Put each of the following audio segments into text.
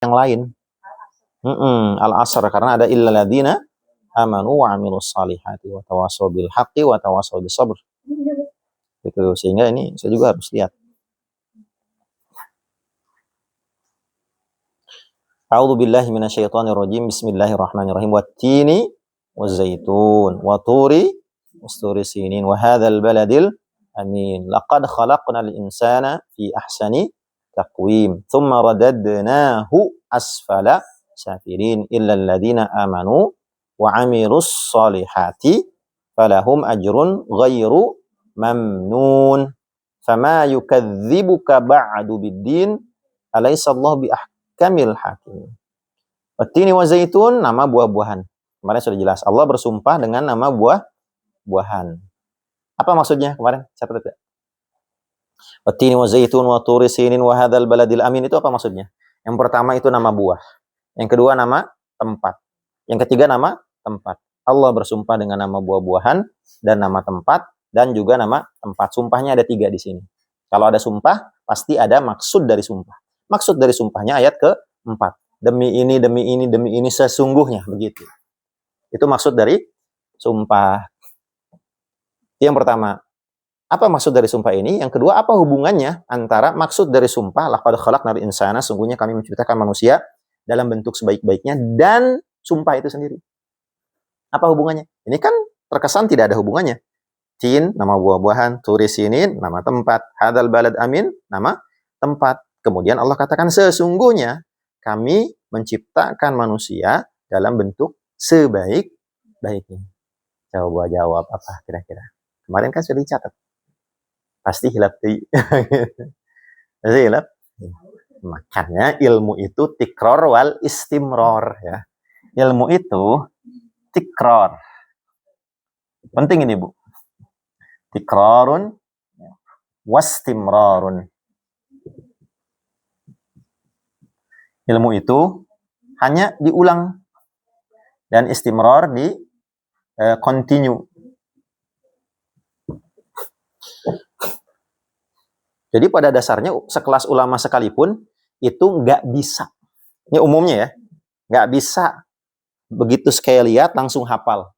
yang lain. Al-asr, karena ada illal ladzina amanu wa amilus salihati wa tawassaw bil haqqi wa tawassaw bis sabr. Gitu, sehingga ini saya juga harus lihat. A'udzu billahi minasyaitonir rajim. Bismillahirrahmanirrahim. Wattini wazaitun wa turi wasturi sinin wa hadzal baladil amin. Laqad khalaqnal insana fi ahsani taqwim. Tsumma radadnahu asfala safirin illa alladhina amanu wa amilus solihati falahum ajrun ghairu mamnun. Fama yukadzibuka ba'du biddin alaysa Allah bi ahkamil hakim. Wattini wa zaitun, nama buah-buahan. Kemarin sudah jelas, Allah bersumpah dengan nama buah-buahan. Apa maksudnya kemarin? Catat tidak? Wattini wa zaitun wa turi sinin wa hadzal baladil amin, itu apa maksudnya? Yang pertama itu nama buah. Yang kedua nama tempat. Yang ketiga nama tempat. Allah bersumpah dengan nama buah-buahan dan nama tempat dan juga nama tempat. Sumpahnya ada 3 di sini. Kalau ada sumpah, pasti ada maksud dari sumpah. Maksud dari sumpahnya ayat ke-4. Demi ini, demi ini, demi ini sesungguhnya, begitu. Itu maksud dari sumpah. Yang pertama, apa maksud dari sumpah ini? Yang kedua, apa hubungannya antara maksud dari sumpah, laqad khalaqnal insana, sungguhnya kami menciptakan manusia dalam bentuk sebaik-baiknya, dan sumpah itu sendiri. Apa hubungannya? Ini kan terkesan tidak ada hubungannya. Tin, nama buah-buahan, turi sinin, nama tempat, hadzal balad amin, nama tempat. Kemudian Allah katakan sesungguhnya kami menciptakan manusia dalam bentuk sebaik-baiknya. Coba jawab apa kira-kira? Kemarin kan sudah dicatat. Pasti hilap. Pasti hilap. Makanya ilmu itu tikror wal istimror, ya. Ilmu itu tikror. Penting ini, Bu. Tikrorun wastimrarun. Ilmu itu hanya diulang dan istimrar di continue. Jadi pada dasarnya sekelas ulama sekalipun itu nggak bisa. Ini umumnya ya, nggak bisa begitu sekali lihat langsung hafal.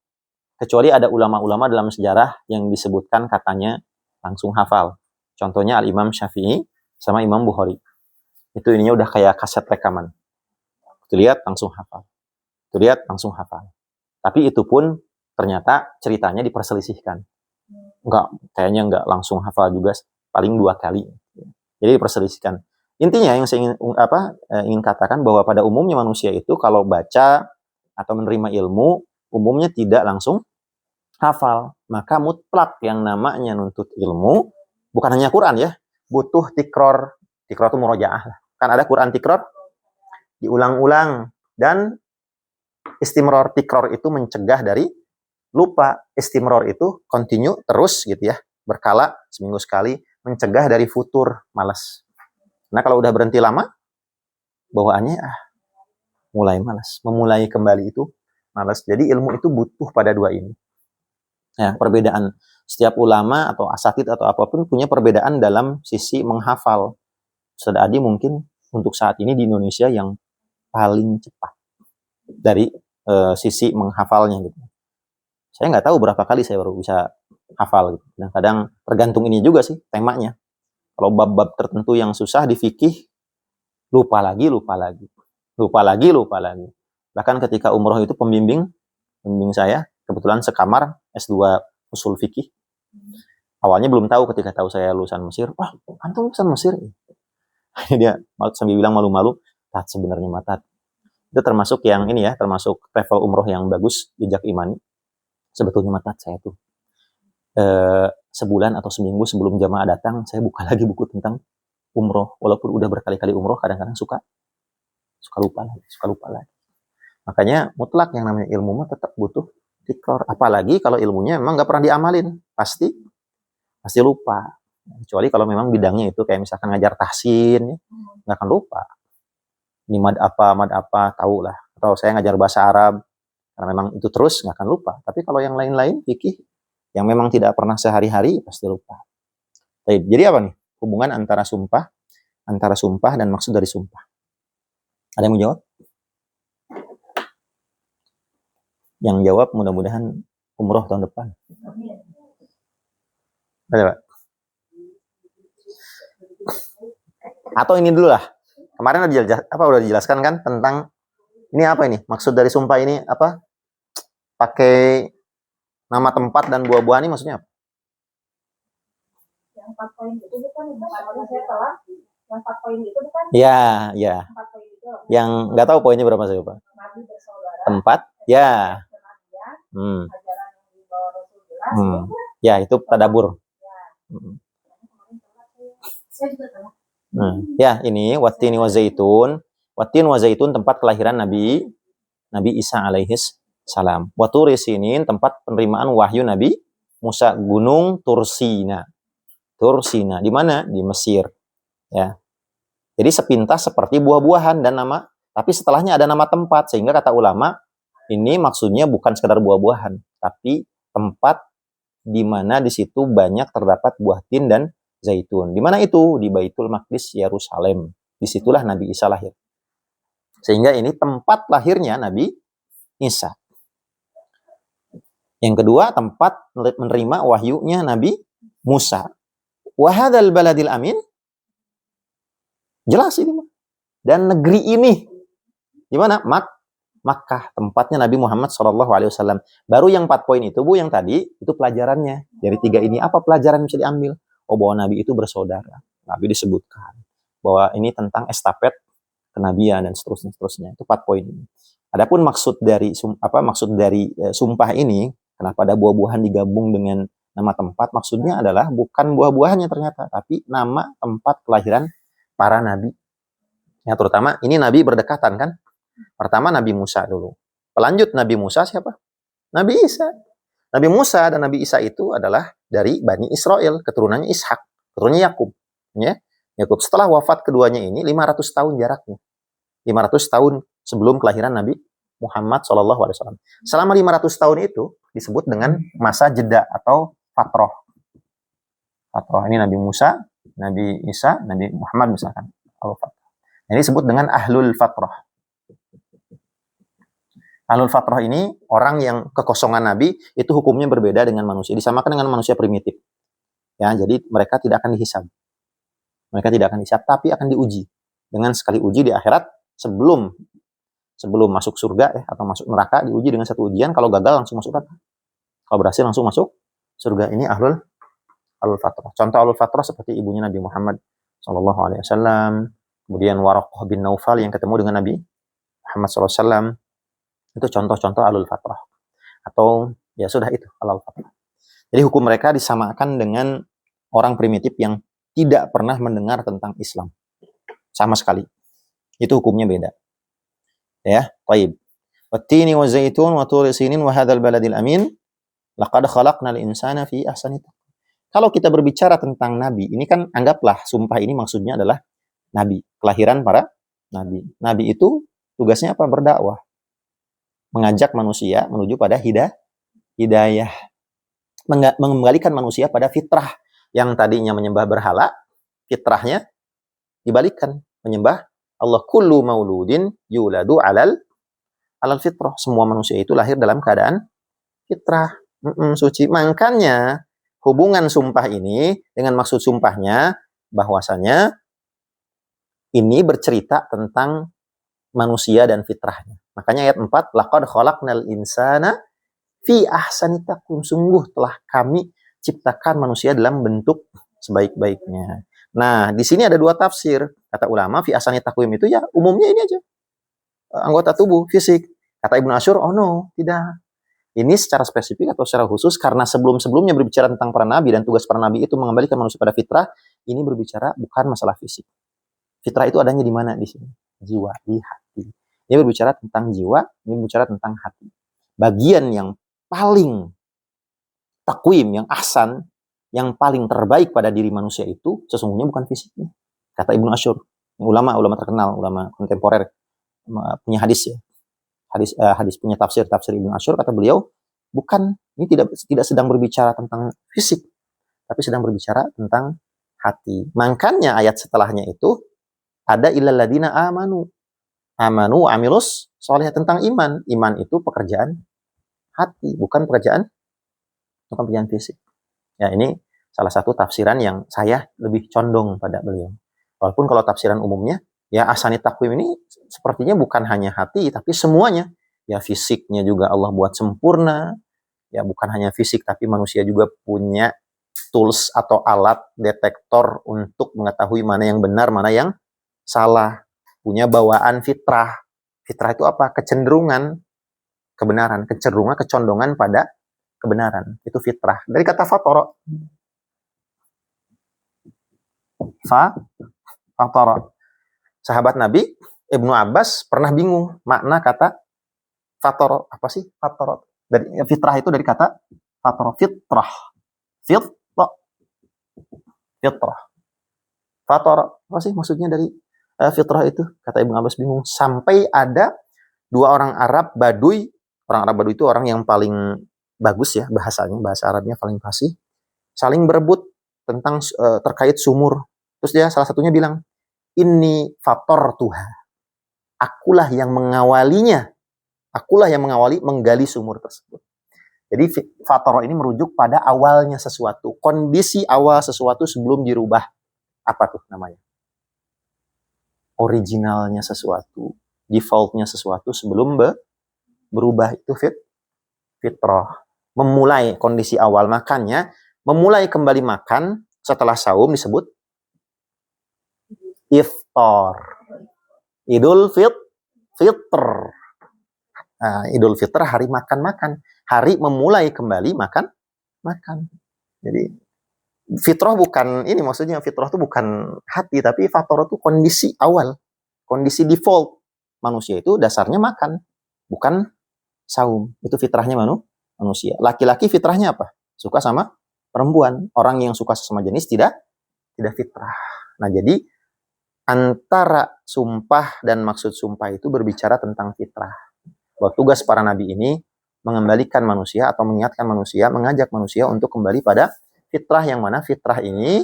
Kecuali ada ulama-ulama dalam sejarah yang disebutkan katanya langsung hafal. Contohnya Al-Imam Syafi'i sama Imam Bukhari. Itu ininya udah kayak kaset rekaman. Itu lihat langsung hafal. Itu lihat langsung hafal. Tapi itu pun ternyata ceritanya diperselisihkan. Kayaknya enggak langsung hafal juga, paling 2 kali. Jadi diperselisihkan. Intinya yang saya ingin katakan bahwa pada umumnya manusia itu kalau baca atau menerima ilmu, umumnya tidak langsung hafal. Maka mutlak yang namanya nuntut ilmu, bukan hanya Quran ya, butuh tikror. Tikror itu murojaah. Kan ada Quran tikror, diulang-ulang. Dan istimror, tikror itu mencegah dari lupa. Istimror itu continue, terus gitu ya, berkala, seminggu sekali, mencegah dari futur, malas. Nah kalau udah berhenti lama, bawaannya mulai malas. Memulai kembali itu malas. Jadi ilmu itu butuh pada 2 ini. Ya, perbedaan setiap ulama atau asatid atau apapun punya perbedaan dalam sisi menghafal. Ustaz Adi mungkin untuk saat ini di Indonesia yang paling cepat dari sisi menghafalnya gitu. Saya nggak tahu berapa kali saya baru bisa hafal gitu. Dan kadang tergantung ini juga sih temanya. Kalau bab-bab tertentu yang susah di fikih, lupa lagi. Bahkan ketika umroh itu pembimbing saya, kebetulan sekamar S2 usul fikih. Awalnya belum tahu, ketika tahu saya lulusan Mesir, wah, antum lulusan Mesir. Dia sambil bilang malu-malu, Tat, sebenarnya Matat. Itu termasuk yang ini ya, termasuk travel umroh yang bagus, jejak imani. Sebetulnya Matat, saya tuh sebulan atau seminggu sebelum jamaah datang, saya buka lagi buku tentang umroh. Walaupun udah berkali-kali umroh, kadang-kadang suka lupa lagi. Makanya mutlak yang namanya ilmu mah tetap butuh tikror. Apalagi kalau ilmunya memang nggak pernah diamalin, pasti lupa. Kecuali kalau memang bidangnya itu kayak misalkan ngajar tahsin, ya, nggak akan lupa. Ini mad apa, tahu lah. Atau saya ngajar bahasa Arab, karena memang itu terus nggak akan lupa. Tapi kalau yang lain-lain, fikih, yang memang tidak pernah sehari-hari, pasti lupa. Jadi apa nih? Hubungan antara sumpah dan maksud dari sumpah. Ada yang mau jawab? Yang jawab mudah-mudahan umroh tahun depan. Ada, Pak? Atau ini dulu lah. Kemarin udah dijelaskan kan tentang ini apa ini? Maksud dari sumpah ini apa? Pakai nama tempat dan buah-buahan ini maksudnya apa? Yang 4 poin itu bukan saya telah. Yang 4 poin itu bukan? Ya, ya. 4 poin itu. Yang nggak tahu poinnya berapa saya Pak? Nabi bersaudara. Tempat? Ya. Ajaran yang dibawa Rasulullah. Ya, itu tadabur. Ya, ini wattini wa zaitun. Wattin wa zaitun tempat kelahiran Nabi Isa alaihis salam. Wa turi sinin tempat penerimaan wahyu Nabi Musa, gunung Tursina. Tursina di mana? Di Mesir. Ya. Jadi sepintas seperti buah-buahan dan nama, tapi setelahnya ada nama tempat sehingga kata ulama ini maksudnya bukan sekedar buah-buahan, tapi tempat di mana di situ banyak terdapat buah tin dan zaitun. Di mana itu? Di Baitul Maqdis, Yerusalem. Disitulah Nabi Isa lahir. Sehingga ini tempat lahirnya Nabi Isa. Yang kedua, tempat menerima wahyunya Nabi Musa. Wa hadzal baladil amin. Jelas ini. Dan negeri ini di mana? Makkah, tempatnya Nabi Muhammad SAW. Baru yang 4 poin itu, Bu, yang tadi, itu pelajarannya. Dari 3 ini, apa pelajaran yang bisa diambil? Oh, bahwa Nabi itu bersaudara. Nabi disebutkan. Bahwa ini tentang estafet kenabian dan seterusnya. Itu 4 poin ini. Adapun maksud dari sumpah ini, kenapa ada buah-buahan digabung dengan nama tempat, maksudnya adalah bukan buah-buahannya ternyata, tapi nama tempat kelahiran para nabi. Ya, terutama ini nabi berdekatan kan? Pertama Nabi Musa dulu. Pelanjut Nabi Musa siapa? Nabi Isa. Nabi Musa dan Nabi Isa itu adalah dari Bani Israel, keturunannya Ishak, keturunannya Yakub. Ya. Yakub setelah wafat keduanya ini 500 tahun jaraknya. 500 tahun sebelum kelahiran Nabi Muhammad SAW. Selama 500 tahun itu disebut dengan masa jeda atau fatroh. Fatroh ini Nabi Musa, Nabi Isa, Nabi Muhammad misalkan. Ini disebut dengan ahlul fatroh. Ahlul fatroh ini orang yang kekosongan Nabi itu hukumnya berbeda dengan manusia, disamakan dengan manusia primitif. Ya, jadi mereka tidak akan dihisab. Mereka tidak akan dihisab, tapi akan diuji. Dengan sekali uji di akhirat sebelum masuk surga atau masuk neraka, diuji dengan satu ujian. Kalau gagal langsung masuk neraka. Kalau berhasil langsung masuk surga. Ini ahlul fatroh. Contoh ahlul fatroh seperti ibunya Nabi Muhammad SAW. Kemudian Waraqah bin Naufal yang ketemu dengan Nabi Muhammad SAW. Itu contoh-contoh ahlul fatrah. Atau ya sudah itu ahlul fatrah. Jadi hukum mereka disamakan dengan orang primitif yang tidak pernah mendengar tentang Islam. Sama sekali. Itu hukumnya beda. Ya, baik. Wattini wa zaitun wa turi sinin wa hadzal baladil amin. Laqad khalaqnal insana fi ahsani taqwim. Kalau kita berbicara tentang nabi, ini kan anggaplah sumpah ini maksudnya adalah nabi, kelahiran para nabi. Nabi itu tugasnya apa? Berdakwah. Mengajak manusia menuju pada hidayah. Mengembalikan manusia pada fitrah. Yang tadinya menyembah berhala, fitrahnya dibalikkan. Menyembah Allah. Kullu mauludin yuladu alal fitrah. Semua manusia itu lahir dalam keadaan fitrah. Suci. Makanya hubungan sumpah ini dengan maksud sumpahnya bahwasanya ini bercerita tentang manusia dan fitrahnya. Makanya ayat 4, laqad khalaqnal insana fi ahsani taqwim. Sungguh telah kami ciptakan manusia dalam bentuk sebaik-baiknya. Nah, di sini ada 2 tafsir. Kata ulama, fi ahsani taqwim itu ya umumnya ini aja. Anggota tubuh, fisik. Kata Ibnu Asyur, oh no, tidak. Ini secara spesifik atau secara khusus karena sebelum-sebelumnya berbicara tentang para nabi dan tugas para nabi itu mengembalikan manusia pada fitrah, ini berbicara bukan masalah fisik. Fitrah itu adanya di mana di sini? Jiwa, di hati. Ini berbicara tentang jiwa, ini berbicara tentang hati. Bagian yang paling takwim, yang ahsan, yang paling terbaik pada diri manusia itu sesungguhnya bukan fisiknya. Kata Ibnu Asyur, ulama terkenal, ulama kontemporer, punya hadis ya. Hadis punya tafsir Ibnu Asyur, kata beliau, bukan, ini tidak sedang berbicara tentang fisik, tapi sedang berbicara tentang hati. Makanya ayat setelahnya itu ada illal ladina amanu. amanu wa amilus sholih, tentang iman. Iman itu pekerjaan hati, bukan pekerjaan fisik. Ya, ini salah satu tafsiran yang saya lebih condong pada beliau. Walaupun kalau tafsiran umumnya, ya ahsani taqwim ini sepertinya bukan hanya hati, tapi semuanya. Ya fisiknya juga Allah buat sempurna. Ya bukan hanya fisik, tapi manusia juga punya tools atau alat detektor untuk mengetahui mana yang benar, mana yang salah. Punya bawaan fitrah. Fitrah itu apa? Kecenderungan kebenaran, kecenderungan, kecondongan pada kebenaran. Itu fitrah. Dari kata fatara. Fatara. Sahabat Nabi Ibnu Abbas pernah bingung makna kata fatara. Apa sih fatara? Dari fitrah itu dari kata fatara, fitrah. Fitrah. Fatara. Apa sih maksudnya dari fitrah itu? Kata Ibnu Abbas bingung. Sampai ada dua orang Arab Baduy. Orang Arab Baduy itu orang yang paling bagus ya bahasanya, bahasa Arabnya paling fasih. Saling berebut tentang terkait sumur. Terus dia salah satunya bilang, "Inni fatartuha." Akulah yang mengawalinya. Akulah yang mengawali menggali sumur tersebut. Jadi fatara ini merujuk pada awalnya sesuatu, kondisi awal sesuatu sebelum dirubah. Apa tuh namanya? Originalnya sesuatu, defaultnya sesuatu sebelum berubah, itu fitrah. Memulai kondisi awal, makanya memulai kembali makan setelah saum disebut iftar. Idul Fitr. Nah, Idul Fitr hari makan-makan, hari memulai kembali makan. Jadi fitrah bukan ini, maksudnya fitrah itu bukan hati, tapi fatrah itu kondisi awal, kondisi default manusia itu dasarnya makan, bukan saum. Itu fitrahnya manusia. Laki-laki fitrahnya apa? Suka sama perempuan. Orang yang suka sesama jenis tidak fitrah. Nah, jadi antara sumpah dan maksud sumpah itu berbicara tentang fitrah. Bahwa tugas para nabi ini mengembalikan manusia atau mengingatkan manusia, mengajak manusia untuk kembali pada fitrah, yang mana fitrah ini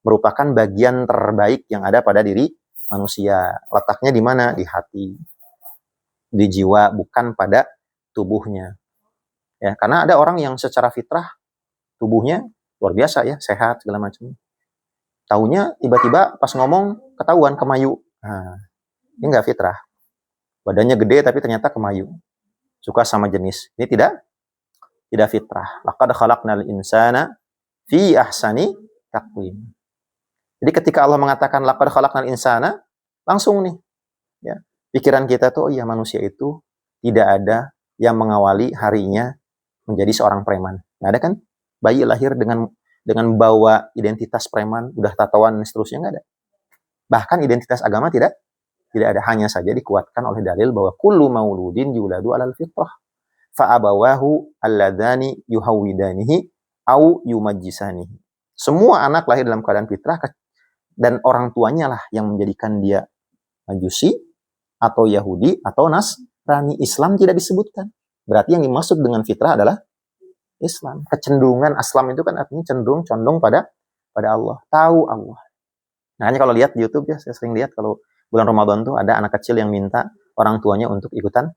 merupakan bagian terbaik yang ada pada diri manusia. Letaknya di mana? Di hati, di jiwa, bukan pada tubuhnya. Ya, karena ada orang yang secara fitrah tubuhnya luar biasa ya, sehat segala macam. Taunya tiba-tiba pas ngomong ketahuan kemayu. Nah, ini enggak fitrah. Badannya gede tapi ternyata kemayu. Suka sama jenis. Ini tidak fitrah. Laqad khalaqnal insana fi ahsani taqwim. Jadi ketika Allah mengatakan laqad khalaqnal insana, langsung nih ya, pikiran kita tuh, iya manusia itu tidak ada yang mengawali harinya menjadi seorang preman. Nggak ada kan? Bayi lahir dengan bawa identitas preman, udah tatoan dan seterusnya, nggak ada. Bahkan identitas agama tidak ada, hanya saja dikuatkan oleh dalil bahwa kullu mauludin yuladu alal fitrah fa abawahu alladzani yuhawidanihi au yumajjisanihi. Semua anak lahir dalam keadaan fitrah, dan orang tuanya lah yang menjadikan dia Majusi atau Yahudi atau Nasrani. Islam tidak disebutkan. Berarti yang dimaksud dengan fitrah adalah Islam. Kecenderungan aslam itu kan artinya condong pada Allah, tahu Allah. Nah, hanya kalau lihat di YouTube ya, saya sering lihat kalau bulan Ramadan tuh ada anak kecil yang minta orang tuanya untuk ikutan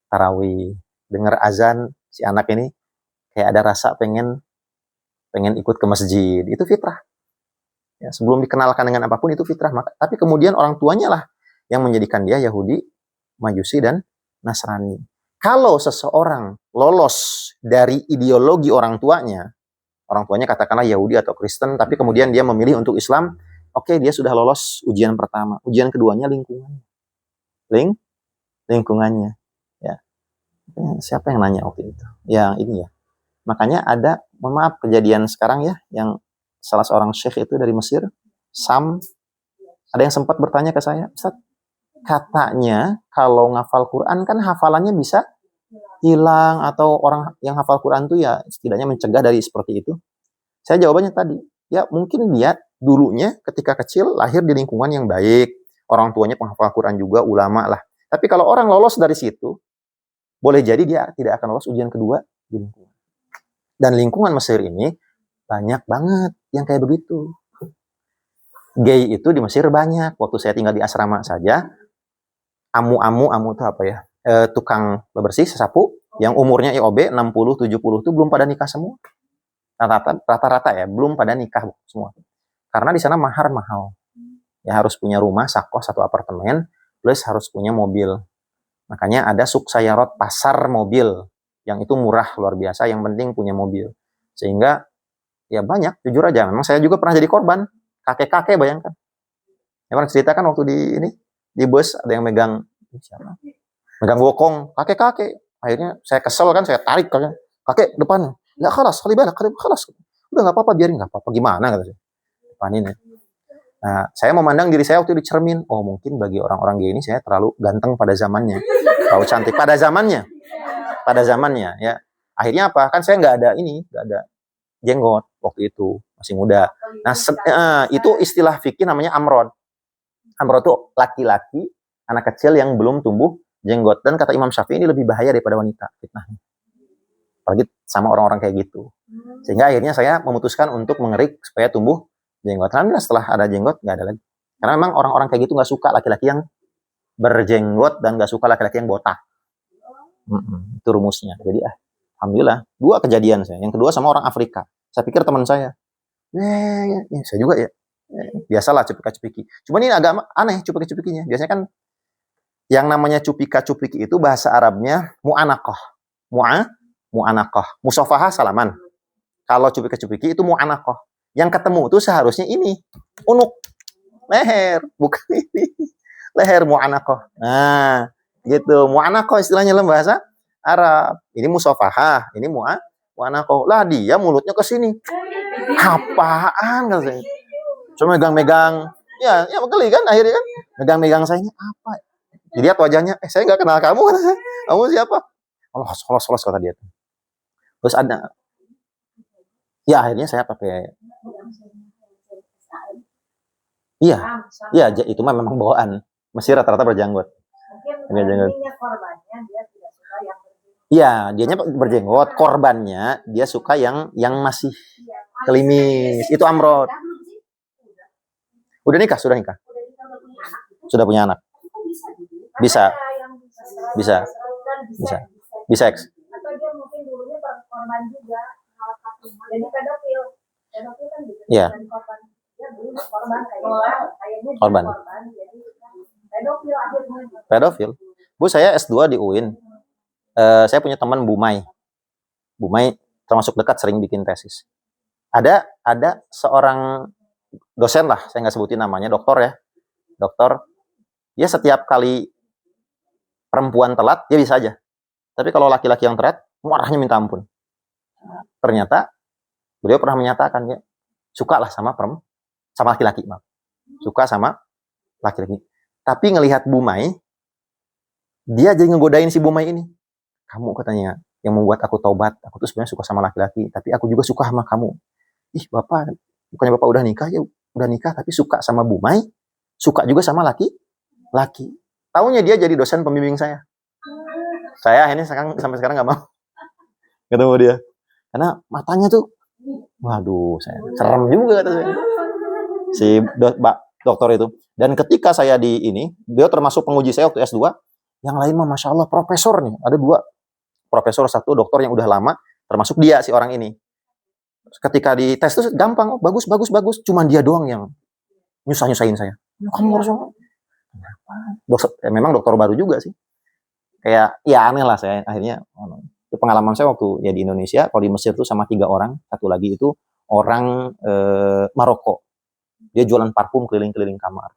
tarawih. Dengar azan, si anak ini kayak ada rasa pengen ikut ke masjid. Itu fitrah. Ya, sebelum dikenalkan dengan apapun itu fitrah. Tapi kemudian orang tuanya lah yang menjadikan dia Yahudi, Majusi, dan Nasrani. Kalau seseorang lolos dari ideologi orang tuanya katakanlah Yahudi atau Kristen, tapi kemudian dia memilih untuk Islam, oke, dia sudah lolos ujian pertama. Ujian keduanya lingkungannya. Lingkungannya. Ya. Siapa yang nanya waktu itu? Yang ini ya. Makanya ada, maaf, kejadian sekarang ya, yang salah seorang syekh itu dari Mesir, Sam, ada yang sempat bertanya ke saya, Ustaz, katanya kalau ngafal Quran kan hafalannya bisa hilang, atau orang yang hafal Quran tuh ya setidaknya mencegah dari seperti itu. Saya jawabannya tadi, ya mungkin dia dulunya ketika kecil lahir di lingkungan yang baik, orang tuanya penghafal Quran juga, ulama lah. Tapi kalau orang lolos dari situ, boleh jadi dia tidak akan lolos ujian kedua di lingkungan. Dan lingkungan Mesir ini banyak banget yang kayak begitu. Gay itu di Mesir banyak. Waktu saya tinggal di asrama saja, amu itu apa ya? Tukang bersih, sapu yang umurnya IOB 60, 70 itu belum pada nikah semua. Rata-rata ya, belum pada nikah semua. Karena di sana mahar mahal. Ya harus punya rumah, sakos, satu apartemen, plus harus punya mobil. Makanya ada suksayarot pasar mobil, yang itu murah luar biasa, yang penting punya mobil. Sehingga ya banyak, jujur aja, memang saya juga pernah jadi korban. Kakek-kakek bayangkan. Yang pernah ceritakan waktu di bus ada yang megang siapa? Megang bokong, kakek-kakek. Akhirnya saya kesel kan, saya tarik kakek depan. Nggak kelas, kali balik, kelas. Udah nggak apa-apa, biarin nggak apa-apa. Gimana kata saya. Depanin ya. Nah, saya memandang diri saya waktu di cermin. Oh, mungkin bagi orang-orang gini saya terlalu ganteng pada zamannya, terlalu cantik pada zamannya, ya. Akhirnya apa? Kan saya nggak ada jenggot waktu itu, masih muda. Nah, itu istilah fikih namanya amrod. Amrod itu laki-laki, anak kecil yang belum tumbuh jenggot. Dan kata Imam Syafi'i ini lebih bahaya daripada wanita fitnahnya. Apalagi sama orang-orang kayak gitu. Sehingga akhirnya saya memutuskan untuk mengerik supaya tumbuh jenggot. Alhamdulillah setelah ada jenggot nggak ada lagi. Karena memang orang-orang kayak gitu nggak suka laki-laki yang berjenggot dan nggak suka laki-laki yang botak. Itu rumusnya. Jadi alhamdulillah 2 kejadian saya. Yang kedua sama orang Afrika. Saya pikir teman saya. Saya juga ya. Biasalah cupika-cupiki. Cuma ini agak aneh cupika-cupikinya. Biasanya kan yang namanya cupika-cupiki itu bahasa Arabnya mu'anaqah. Mu'anaqah. Musafahah salaman. Kalau cupika-cupiki itu mu'anaqah. Yang ketemu itu seharusnya ini. Unuk. Leher. Bukan ini. Leher mu'anaqah. Nah, gitu. Mu'anaqah istilahnya dalam bahasa Arab. Ini musafahah. Ini mu'anaqah. Lah dia mulutnya ke sini. Apaan kan saya? Cuma megang-megang. Ya geli kan akhirnya kan. Megang-megang saya ini apa? Dilihat wajahnya. Saya nggak kenal kamu. Kamu siapa? Allah, solos kata dia. Terus ada. Ya akhirnya saya pakai. Iya, itu memang bawaan. Mesir rata-rata berjenggot. Iya, dianya berjenggot. Korbannya dia suka yang masih kelimis. Itu amrod. Sudah nikah. Sudah punya anak. Bisa. X. Iya. Korban. Pedofil. Bu, saya S2 di UIN. Saya punya teman Bumai termasuk dekat, sering bikin tesis. Ada seorang dosen lah, saya nggak sebutin namanya, dokter. Dia setiap kali perempuan telat, dia bisa aja. Tapi kalau laki-laki yang telat, marahnya minta ampun. Ternyata beliau pernah menyatakan ya, suka lah sama laki-laki, suka sama laki-laki. Tapi ngelihat Bumai, dia jadi ngegodain si Bumai ini. Kamu katanya yang membuat aku taubat. Aku tuh sebenarnya suka sama laki-laki, tapi aku juga suka sama kamu. Ih, Bapak, bukannya Bapak udah nikah ya? Udah nikah tapi suka sama Bumai, suka juga sama laki. Taunya dia jadi dosen pembimbing saya. Saya akhirnya sampai sekarang nggak mau ketemu dia. Karena matanya tuh, waduh, saya serem juga kata saya. Si dokter itu. Dan ketika saya beliau termasuk penguji saya waktu S2. Yang lain mah Masya Allah profesor nih. Ada 2 profesor, 1 dokter yang udah lama, termasuk dia si orang ini. Ketika di tes itu gampang, bagus. Cuman dia doang yang nyusahin saya. Kamu harus memang dokter baru juga sih. Kayak ya aneh lah saya akhirnya. Pengalaman saya waktu ya di Indonesia, kalau di Mesir tuh sama 3 orang, satu lagi itu orang Maroko. Dia jualan parfum keliling-keliling kamar.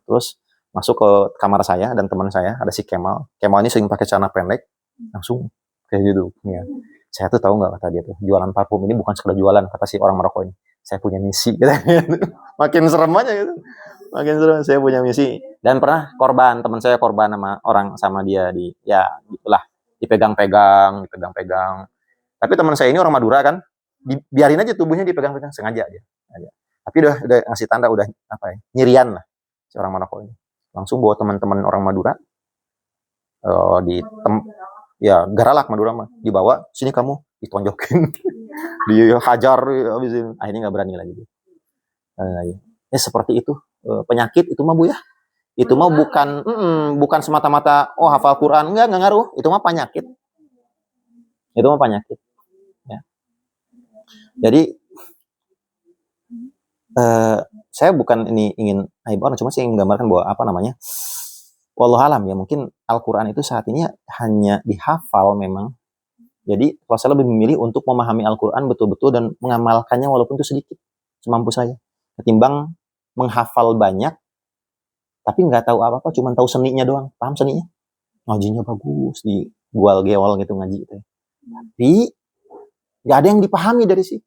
Terus masuk ke kamar saya dan teman saya, ada si Kemal. Kemal ini sering pakai celana pendek, langsung kayak gitu. Ya. Saya tuh tahu nggak, kata dia tuh, jualan parfum ini bukan sekedar jualan, kata si orang Maroko ini. Saya punya misi. Makin serem aja gitu. Saya punya misi. Dan pernah teman saya korban sama dia gitulah, dipegang-pegang. Tapi teman saya ini orang Madura kan, biarin aja tubuhnya dipegang-pegang, sengaja aja. Tapi udah ngasih tanda, udah nyirian lah si orang Maroko ini. Langsung bawa teman-teman orang Madura, Garalak Madura mah, dibawa sini kamu, ditonjokin, dihajar, habisin. Akhirnya nggak berani lagi. Ya seperti itu penyakit itu mah Bu ya. Itu mah bukan semata-mata hafal Quran, enggak ngaruh. Itu mah penyakit. Ya. Jadi saya bukan ini ingin aib orang, cuma saya ingin menggambarkan bahwa wallahualam ya, mungkin Al-Quran itu saat ini hanya dihafal memang. Jadi kalau saya lebih memilih untuk memahami Al-Quran betul-betul dan mengamalkannya walaupun itu sedikit, semampu saya, ketimbang menghafal banyak tapi nggak tahu apa-apa, cuma tahu seninya doang. Paham seninya? Ngajinya bagus, di gual-gewal gitu ngaji gitu. Tapi nggak ada yang dipahami dari situ.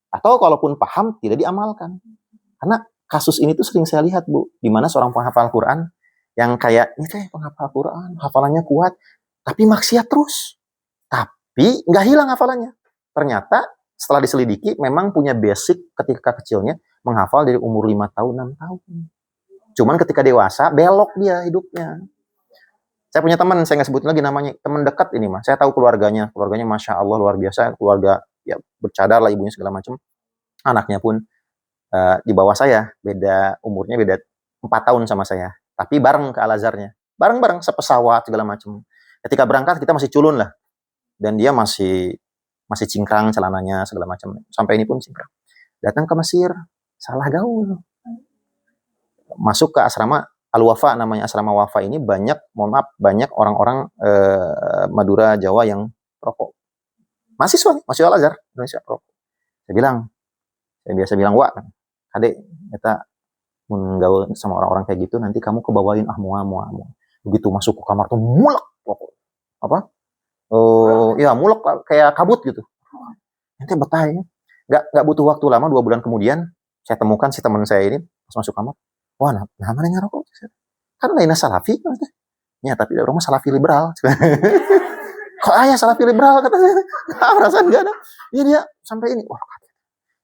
Atau kalaupun paham, tidak diamalkan. Karena kasus ini tuh sering saya lihat, Bu, di mana seorang penghafal Quran yang kayak, ini kayak penghafal Quran, hafalannya kuat, tapi maksiat terus. Tapi nggak hilang hafalannya. Ternyata setelah diselidiki, memang punya basic ketika kecilnya, menghafal dari umur 5 tahun, 6 tahun. Cuman ketika dewasa, belok dia hidupnya. Saya punya teman, saya nggak sebutin lagi namanya, teman dekat ini mah. Saya tahu keluarganya Masya Allah luar biasa, keluarga ya bercadar lah, ibunya segala macam. Anaknya pun di bawah saya, umurnya beda 4 tahun sama saya. Tapi bareng ke Al-Azharnya. Bareng-bareng, sepesawat segala macam. Ketika berangkat kita masih culun lah. Dan dia masih cingkrang celananya segala macam. Sampai ini pun cingkrang. Datang ke Mesir, salah gaul. Masuk ke asrama Al-Wafa, namanya asrama Wafa ini banyak orang-orang Madura, Jawa yang rokok. Mahasiswa Al-Azhar Indonesia rokok. Saya biasa bilang, wah, adek, kita menggaul sama orang-orang kayak gitu, nanti kamu kebawain mual. Begitu masuk ke kamar tuh mulek rokok. Apa? Ya mulek kayak kabut gitu. Nanti betah ya. Nggak butuh waktu lama, 2 bulan kemudian saya temukan si teman saya ini pas masuk kamar. Wah, mana yang ngerokok? Kan lainnya salafi, ya, tapi orang mah salafi liberal. Kok ayah salafi liberal katanya? Perasaan gak ada. Iya, dia sampai ini. Wah,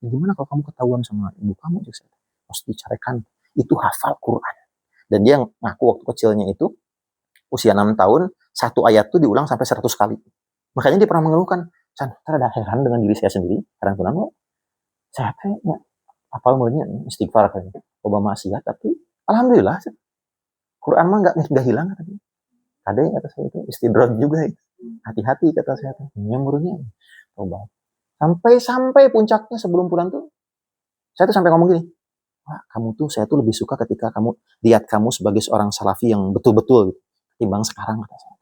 gimana kalau kamu ketahuan sama ibu kamu? Harus dicarikan. Itu hafal Quran. Dan dia ngaku waktu kecilnya itu, usia 6 tahun, 1 ayat tuh diulang sampai 100 kali. Makanya dia pernah mengeluhkan, ada heran dengan diri saya sendiri. Kadang-kadang saya kayaknya hafal mulanya istighfar kayaknya. Obama maksiat, tapi alhamdulillah Quran mah nggak hilang katanya. Ada yang kata saya itu istidroj juga itu. Hati-hati kata saya tuh. Nyamurnya coba. Sampai puncaknya sebelum pulang tuh saya tuh sampai ngomong gini, wah, saya tuh lebih suka ketika lihat kamu sebagai seorang salafi yang betul-betul gitu, ketimbang sekarang kata saya.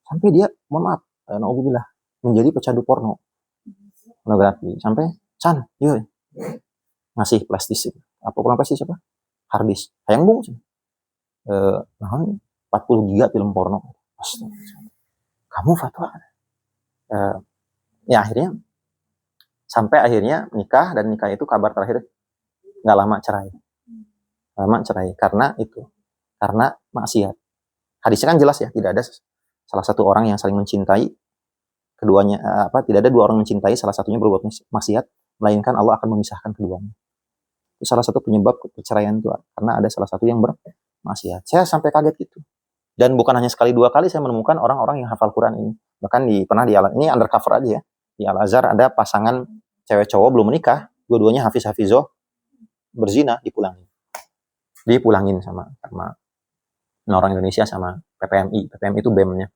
Sampai dia, mohon maaf, naudzubillah, menjadi pecandu pornografi. Sampai yuk ngasih plastis itu. Apa kurang plastis apa? Harddisk. Hayang bung sih. 40 giga film porno. Kamu fatwa. Ya akhirnya nikah, dan nikah itu kabar terakhir nggak lama cerai. Karena maksiat. Hadisnya kan jelas ya, tidak ada salah satu orang yang saling mencintai keduanya, tidak ada 2 orang mencintai salah satunya berbuat maksiat, melainkan Allah akan memisahkan keduanya. Itu salah satu penyebab perceraian itu, karena ada salah satu yang bermaksiat. Saya sampai kaget gitu. Dan bukan hanya sekali 2 kali saya menemukan orang-orang yang hafal Quran ini. Bahkan ini undercover aja ya. Di Al-Azhar ada pasangan cewek cowok belum menikah, dua-duanya hafizoh berzina, dipulangin sama orang Indonesia sama PPMI itu BEM-nya.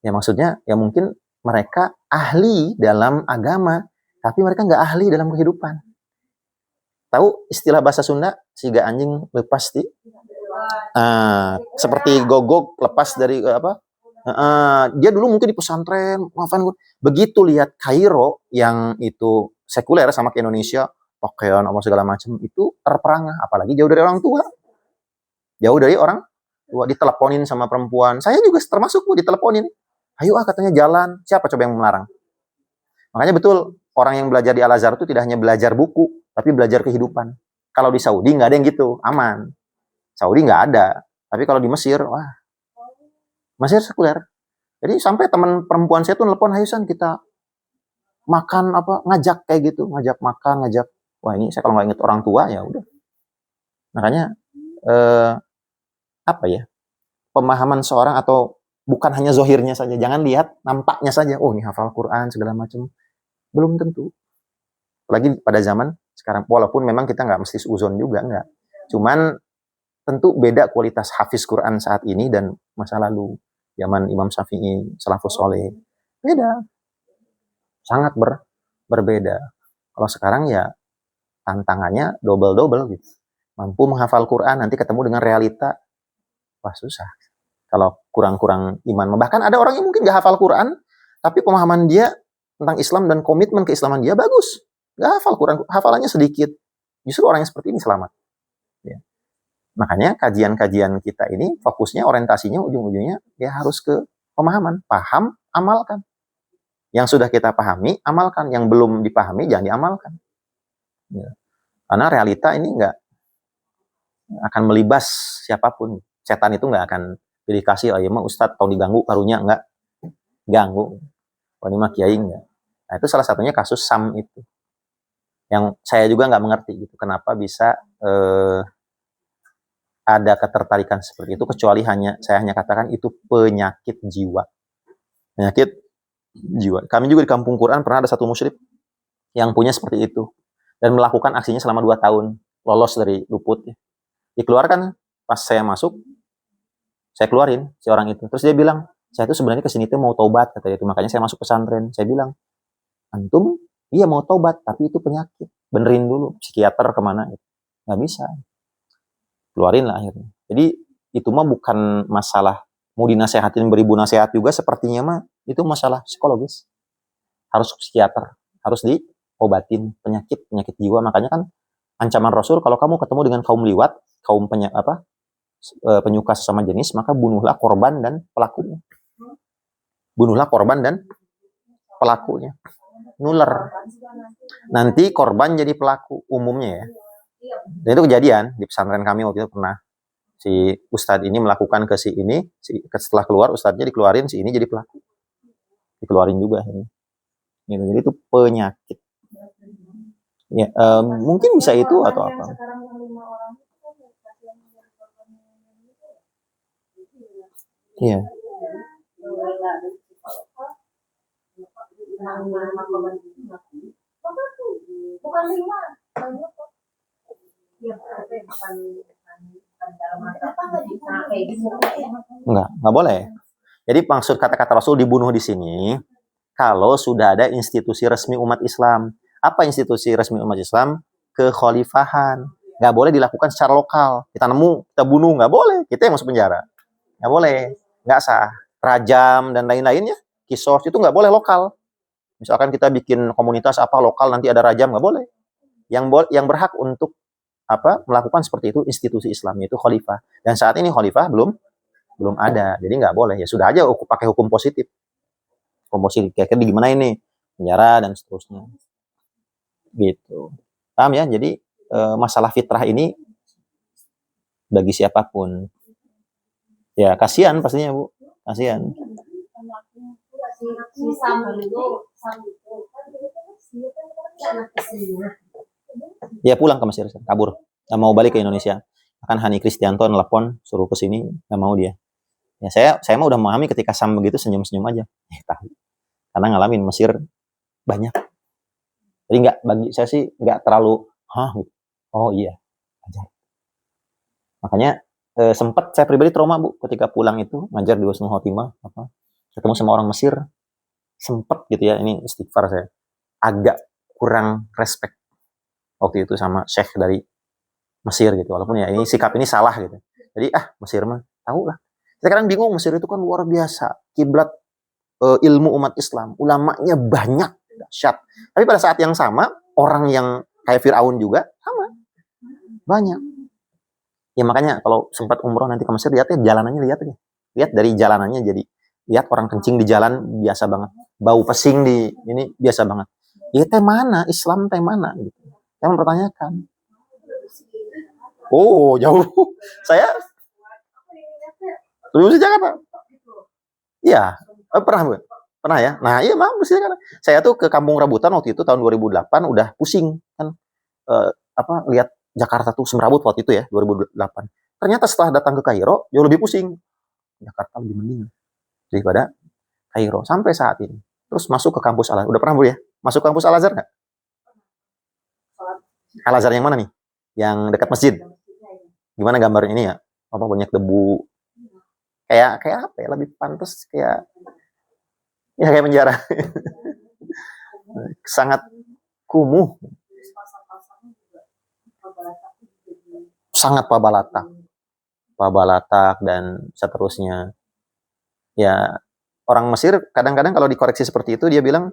Ya maksudnya ya mungkin mereka ahli dalam agama, tapi mereka nggak ahli dalam kehidupan. Tahu istilah bahasa Sunda, siga anjing lepas seperti gogok lepas dari dia dulu mungkin di pesantren, begitu lihat Kairo yang itu sekuler sama ke Indonesia, pakaian apa segala macam, itu terperangah, apalagi jauh dari orang tua, diteleponin sama perempuan. Saya juga termasuk, Bu, diteleponin. Ayo katanya jalan. Siapa coba yang melarang? Makanya betul, orang yang belajar di Al-Azhar itu tidak hanya belajar buku, tapi belajar kehidupan. Kalau di Saudi nggak ada yang gitu, aman. Saudi nggak ada. Tapi kalau di Mesir, wah, Mesir sekuler. Jadi sampai teman perempuan saya tuh nelpon, ayo San, kita makan ngajak kayak gitu, ngajak makan, wah ini saya kalau nggak inget orang tua ya udah. Makanya pemahaman seorang, atau bukan hanya zohirnya saja, jangan lihat nampaknya saja, oh ini hafal Quran segala macam, belum tentu. Apalagi pada zaman sekarang, walaupun memang kita nggak mesti uzon juga, nggak. Cuman tentu beda kualitas hafiz Quran saat ini dan masa lalu. Zaman Imam Syafi'i, Salafus Soleh. Beda. Sangat berbeda. Kalau sekarang ya tantangannya double-double gitu. Mampu menghafal Quran, nanti ketemu dengan realita. Wah, susah. Kalau kurang-kurang iman. Bahkan ada orang yang mungkin gak hafal Quran, tapi pemahaman dia tentang Islam dan komitmen keislaman dia bagus. Gak hafal Quran, hafalannya sedikit. Justru orang yang seperti ini selamat. Ya. Makanya kajian-kajian kita ini fokusnya, orientasinya, ujung-ujungnya ya harus ke pemahaman. Paham, amalkan. Yang sudah kita pahami, amalkan. Yang belum dipahami, jangan diamalkan. Ya. Karena realita ini nggak akan melibas siapapun. Setan itu nggak akan dikasih, oh iya mah Ustadz, tau diganggu karunya, nggak ganggu. Oh ini mah kiai nggak. Nah itu salah satunya kasus Sam itu. Yang saya juga nggak mengerti gitu, kenapa bisa ada ketertarikan seperti itu, kecuali saya hanya katakan itu penyakit jiwa. Penyakit jiwa. Kami juga di kampung Quran pernah ada satu musyrik yang punya seperti itu dan melakukan aksinya selama 2 tahun, lolos dari luput. Dikeluarkan pas saya masuk, saya keluarin si orang itu. Terus dia bilang, saya itu sebenarnya kesini tuh mau taubat katanya itu, makanya saya masuk pesantren. Saya bilang, antum iya mau taubat tapi itu penyakit, benerin dulu, psikiater kemana? Nggak bisa. Keluarin lah akhirnya. Jadi itu mah bukan masalah mau dinasehatin beribu nasihat juga, sepertinya mah itu masalah psikologis. Harus psikiater, harus diobatin penyakit jiwa. Makanya kan ancaman Rasul, kalau kamu ketemu dengan kaum liwat, kaum penyuka sesama jenis, maka bunuhlah korban dan pelakunya. Bunuhlah korban dan pelakunya. Nular. Nanti korban jadi pelaku umumnya ya. Dan itu kejadian di pesantren kami waktu itu pernah. Si ustadz ini melakukan ke si ini, setelah keluar ustadznya dikeluarin, si ini jadi pelaku. Dikeluarin juga ini. Gitu. Jadi itu penyakit. Ya, mungkin bisa itu atau apa? Iya. Bukan 5. Enggak boleh. Jadi maksud kata-kata Rasul dibunuh di sini kalau sudah ada institusi resmi umat Islam. Apa institusi resmi umat Islam? Kekhalifahan. Nggak boleh dilakukan secara lokal. Kita nemu, kita bunuh, nggak boleh. Kita yang masuk penjara. Nggak boleh. Nggak sah. Rajam dan lain-lainnya, kisos itu nggak boleh lokal. Misalkan kita bikin komunitas apa lokal, nanti ada rajam, nggak boleh. Yang berhak untuk melakukan seperti itu institusi Islam, itu khalifah. Dan saat ini khalifah belum ada, jadi nggak boleh. Ya sudah aja pakai hukum positif. Hukum positif, kira-kira gimana ini? Penjara dan seterusnya. Gitu. Paham ya? Jadi masalah fitrah ini bagi siapapun. Ya kasihan pastinya Bu, kasihan. Ya pulang ke Mesir, kabur. Nggak mau balik ke Indonesia. Akan Hani Kristianto nelpon suruh ke sini, nggak mau dia. Ya saya mah udah memahami ketika Sam begitu senyum-senyum aja. Tahu. Karena ngalamin Mesir banyak. Jadi bagi saya sih nggak terlalu gitu. Oh iya. Ajar. Makanya sempat saya pribadi trauma Bu ketika pulang itu ngajar di Husnul Khotimah ketemu sama orang Mesir. Sempat gitu ya, ini istighfar saya. Agak kurang respect waktu itu sama syekh dari Mesir gitu. Walaupun ya ini sikap ini salah gitu. Jadi Mesir mah tahu lah. Sekarang bingung, Mesir itu kan luar biasa, kiblat ilmu umat Islam, ulamanya banyak, dahsyat. Tapi pada saat yang sama, orang yang kayak Fir'aun juga sama, banyak. Ya makanya kalau sempat umroh nanti ke Mesir, lihatnya jalanannya, lihat dari jalanannya, jadi lihat orang kencing di jalan biasa banget, bau pesing di ini biasa banget. Ya teh mana Islam, teh mana gitu. Saya mempertanyakan. Oh jauh, saya lebih di Jakarta. Iya, pernah ya. Nah iya mah mesti kan. Saya tuh ke Kampung Rambutan waktu itu tahun 2008 udah pusing kan, lihat Jakarta tuh semrawut waktu itu ya 2008. Ternyata setelah datang ke Kairo jauh lebih pusing. Jakarta lebih mending daripada Kairo sampai saat ini. Terus masuk ke kampus Al-Azhar. Udah pernah Bu ya? Masuk kampus Al-Azhar nggak? Al-Azhar yang mana nih? Yang dekat masjid? Gimana gambar ini ya? Apa banyak debu? Kayak apa ya? Lebih pantas kayak penjara. Sangat kumuh, sangat pabalatak dan seterusnya. Ya, orang Mesir kadang-kadang kalau dikoreksi seperti itu dia bilang,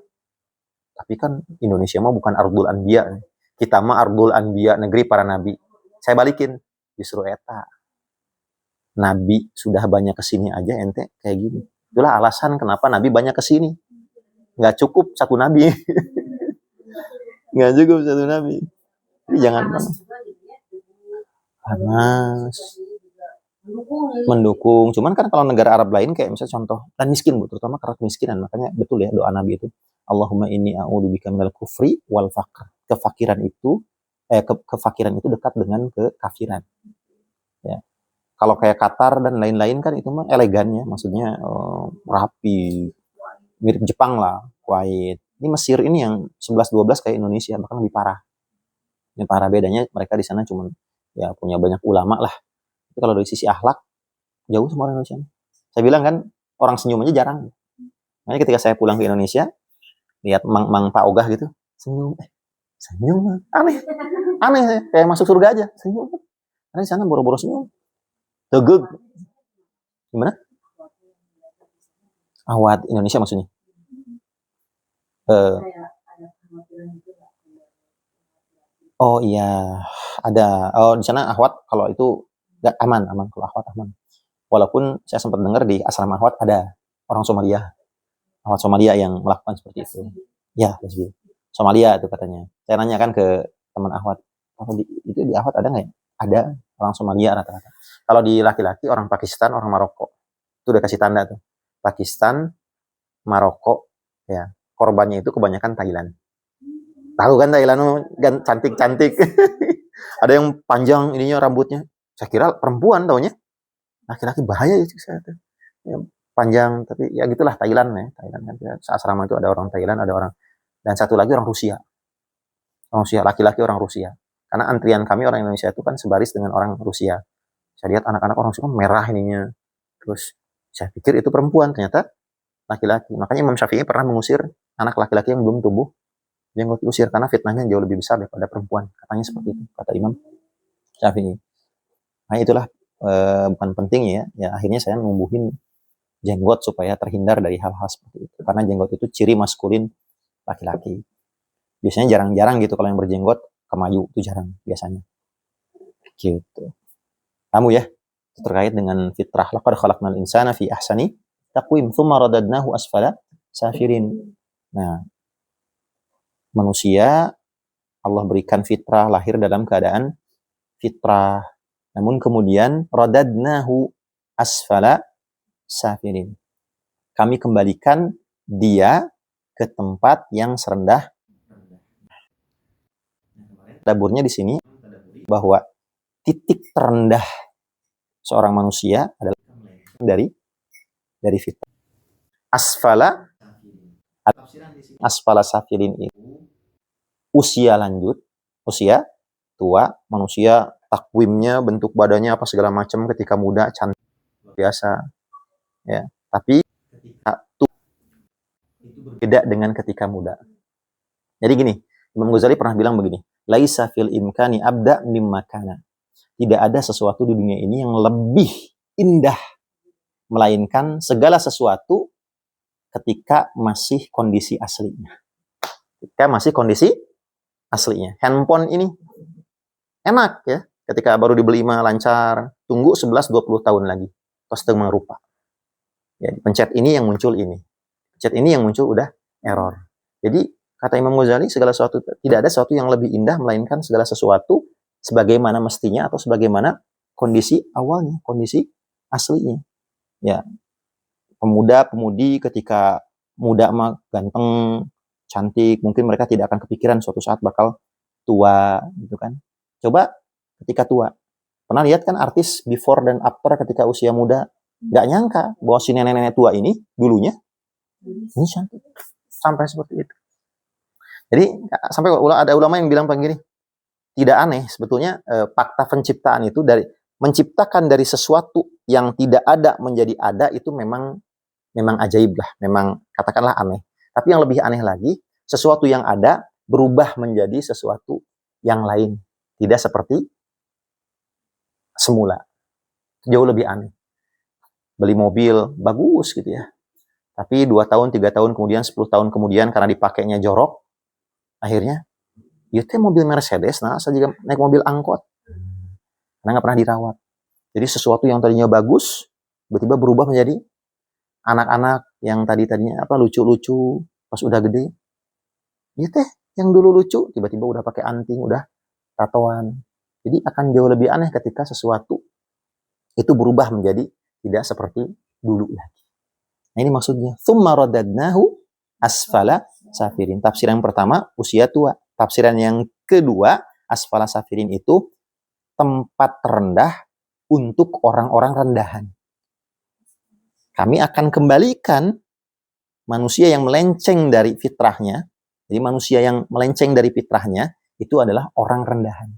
tapi kan Indonesia mah bukan Ardul Anbiya. Kita mah Ardul Anbiya, negeri para nabi. Saya balikin, justru eta. Nabi sudah banyak kesini aja ente kayak gini. Itulah alasan kenapa Nabi banyak kesini. Nggak cukup satu Nabi. Nggak cukup satu Nabi. Jadi jangan panas. Mendukung. Cuman kan kalau negara Arab lain kayak misalnya contoh, dan miskin, terutama karena kemiskinan. Makanya betul ya doa Nabi itu. Allahumma inni a'udzubika minal kufri wal faqr. Kefakiran itu dekat dengan kekafiran. Ya. Kalau kayak Qatar dan lain-lain kan itu mah elegannya, maksudnya rapi, mirip Jepang lah, Kuwait. Ini Mesir ini yang 11-12 kayak Indonesia, bahkan lebih parah. Ini parah, bedanya mereka di sana cuma ya punya banyak ulama lah. Tapi kalau dari sisi akhlak jauh sama orang Indonesia. Saya bilang kan orang senyum aja jarang. Makanya ketika saya pulang ke Indonesia, lihat mang Pak Ogah gitu, senyum aneh kayak masuk surga aja, senyum. Karena di sana boro-boro senyum. Tegeg. Gimana? Ahwat Indonesia maksudnya? Oh iya, ada. Oh di sana Ahwat kalau itu nggak aman kalau Ahwat aman. Walaupun saya sempat dengar di asrama Ahwat ada orang Somalia, Ahwat Somalia yang melakukan seperti itu. Ya, Somalia itu katanya. Saya nanyakan ke teman Ahwat, itu di Ahwat ada nggak ya? Ada orang Somalia rata-rata. Kalau di laki-laki orang Pakistan, orang Maroko, itu udah kasih tanda tuh. Pakistan, Maroko, ya korbannya itu kebanyakan Thailand. Tahu kan Thailand kan cantik-cantik. Ada yang panjang ininya rambutnya. Saya kira perempuan taunya. Laki-laki bahaya ya saya tuh. Ya, panjang tapi ya gitulah Thailand ya. Thailand kan asrama itu ada orang Thailand, ada orang, dan satu lagi orang Rusia. Orang Rusia, laki-laki orang Rusia. Karena antrian kami orang Indonesia itu kan sebaris dengan orang Rusia. Saya lihat anak-anak orang Rusia merah ininya. Terus saya pikir itu perempuan, ternyata laki-laki. Makanya Imam Syafi'i pernah mengusir anak laki-laki yang belum tumbuh, yang diusir karena fitnahnya jauh lebih besar daripada perempuan. Katanya seperti itu, kata Imam Syafi'i. Nah itulah bukan penting ya. Ya akhirnya saya numbuhin jenggot supaya terhindar dari hal-hal seperti itu. Karena jenggot itu ciri maskulin laki-laki. Biasanya jarang-jarang gitu kalau yang berjenggot kemayu, itu jarang biasanya. Gitu. Kamu ya, terkait dengan fitrah. Laqad khalaqnal insana fi ahsani taqwim, tsumma radadnahu asfala safirin. Nah, manusia Allah berikan fitrah, lahir dalam keadaan fitrah. Namun kemudian radadnahu asfala safirin. Kami kembalikan dia ke tempat yang serendah. Daburnya di sini bahwa titik terendah seorang manusia adalah dari fitrah. Asfala safirin itu usia lanjut, usia tua, manusia takwimnya, bentuk badannya apa segala macam ketika muda cantik biasa, ya. Tapi ketika tua itu berbeda dengan ketika muda. Jadi gini, Imam Ghazali pernah bilang begini, laisa fil imkani abda mimma kana. Tidak ada sesuatu di dunia ini yang lebih indah, melainkan segala sesuatu ketika masih kondisi aslinya. Ketika masih kondisi aslinya. Handphone ini enak ya, ketika baru dibeli mah lancar, tunggu 11-20 tahun lagi, terus setengah rupa. Ya, pencet ini yang muncul ini. Pencet ini yang muncul udah error. Jadi kata Imam Ghazali, segala sesuatu, tidak ada sesuatu yang lebih indah melainkan segala sesuatu sebagaimana mestinya atau sebagaimana kondisi awalnya, kondisi aslinya. Ya, pemuda-pemudi ketika muda mah ganteng, cantik, mungkin mereka tidak akan kepikiran suatu saat bakal tua, gitu kan. Coba ketika tua. Pernah lihat kan artis before dan after ketika usia muda? Gak nyangka bahwa si nenek-nenek tua ini dulunya ini cantik. Sampai seperti itu. Jadi sampai ada ulama yang bilang begini, tidak aneh sebetulnya fakta penciptaan itu menciptakan dari sesuatu yang tidak ada menjadi ada itu memang ajaib lah, memang katakanlah aneh. Tapi yang lebih aneh lagi, sesuatu yang ada berubah menjadi sesuatu yang lain, tidak seperti semula. Jauh lebih aneh. Beli mobil bagus gitu ya, tapi 2 tahun, 3 tahun kemudian, 10 tahun kemudian karena dipakainya jorok, akhirnya ya teh mobil Mercedes, nah saya juga naik mobil angkot karena nggak pernah dirawat. Jadi sesuatu yang tadinya bagus tiba-tiba berubah menjadi anak-anak yang tadinya lucu-lucu, pas udah gede ya teh yang dulu lucu tiba-tiba udah pakai anting, udah tatoan. Jadi akan jauh lebih aneh ketika sesuatu itu berubah menjadi tidak seperti dulu lagi. Nah ini maksudnya tsumma radadnahu asfala safirin. Tafsiran yang pertama usia tua. Tafsiran yang kedua asfala safirin itu tempat terendah untuk orang-orang rendahan. Kami akan kembalikan manusia yang melenceng dari fitrahnya. Jadi manusia yang melenceng dari fitrahnya itu adalah orang rendahan.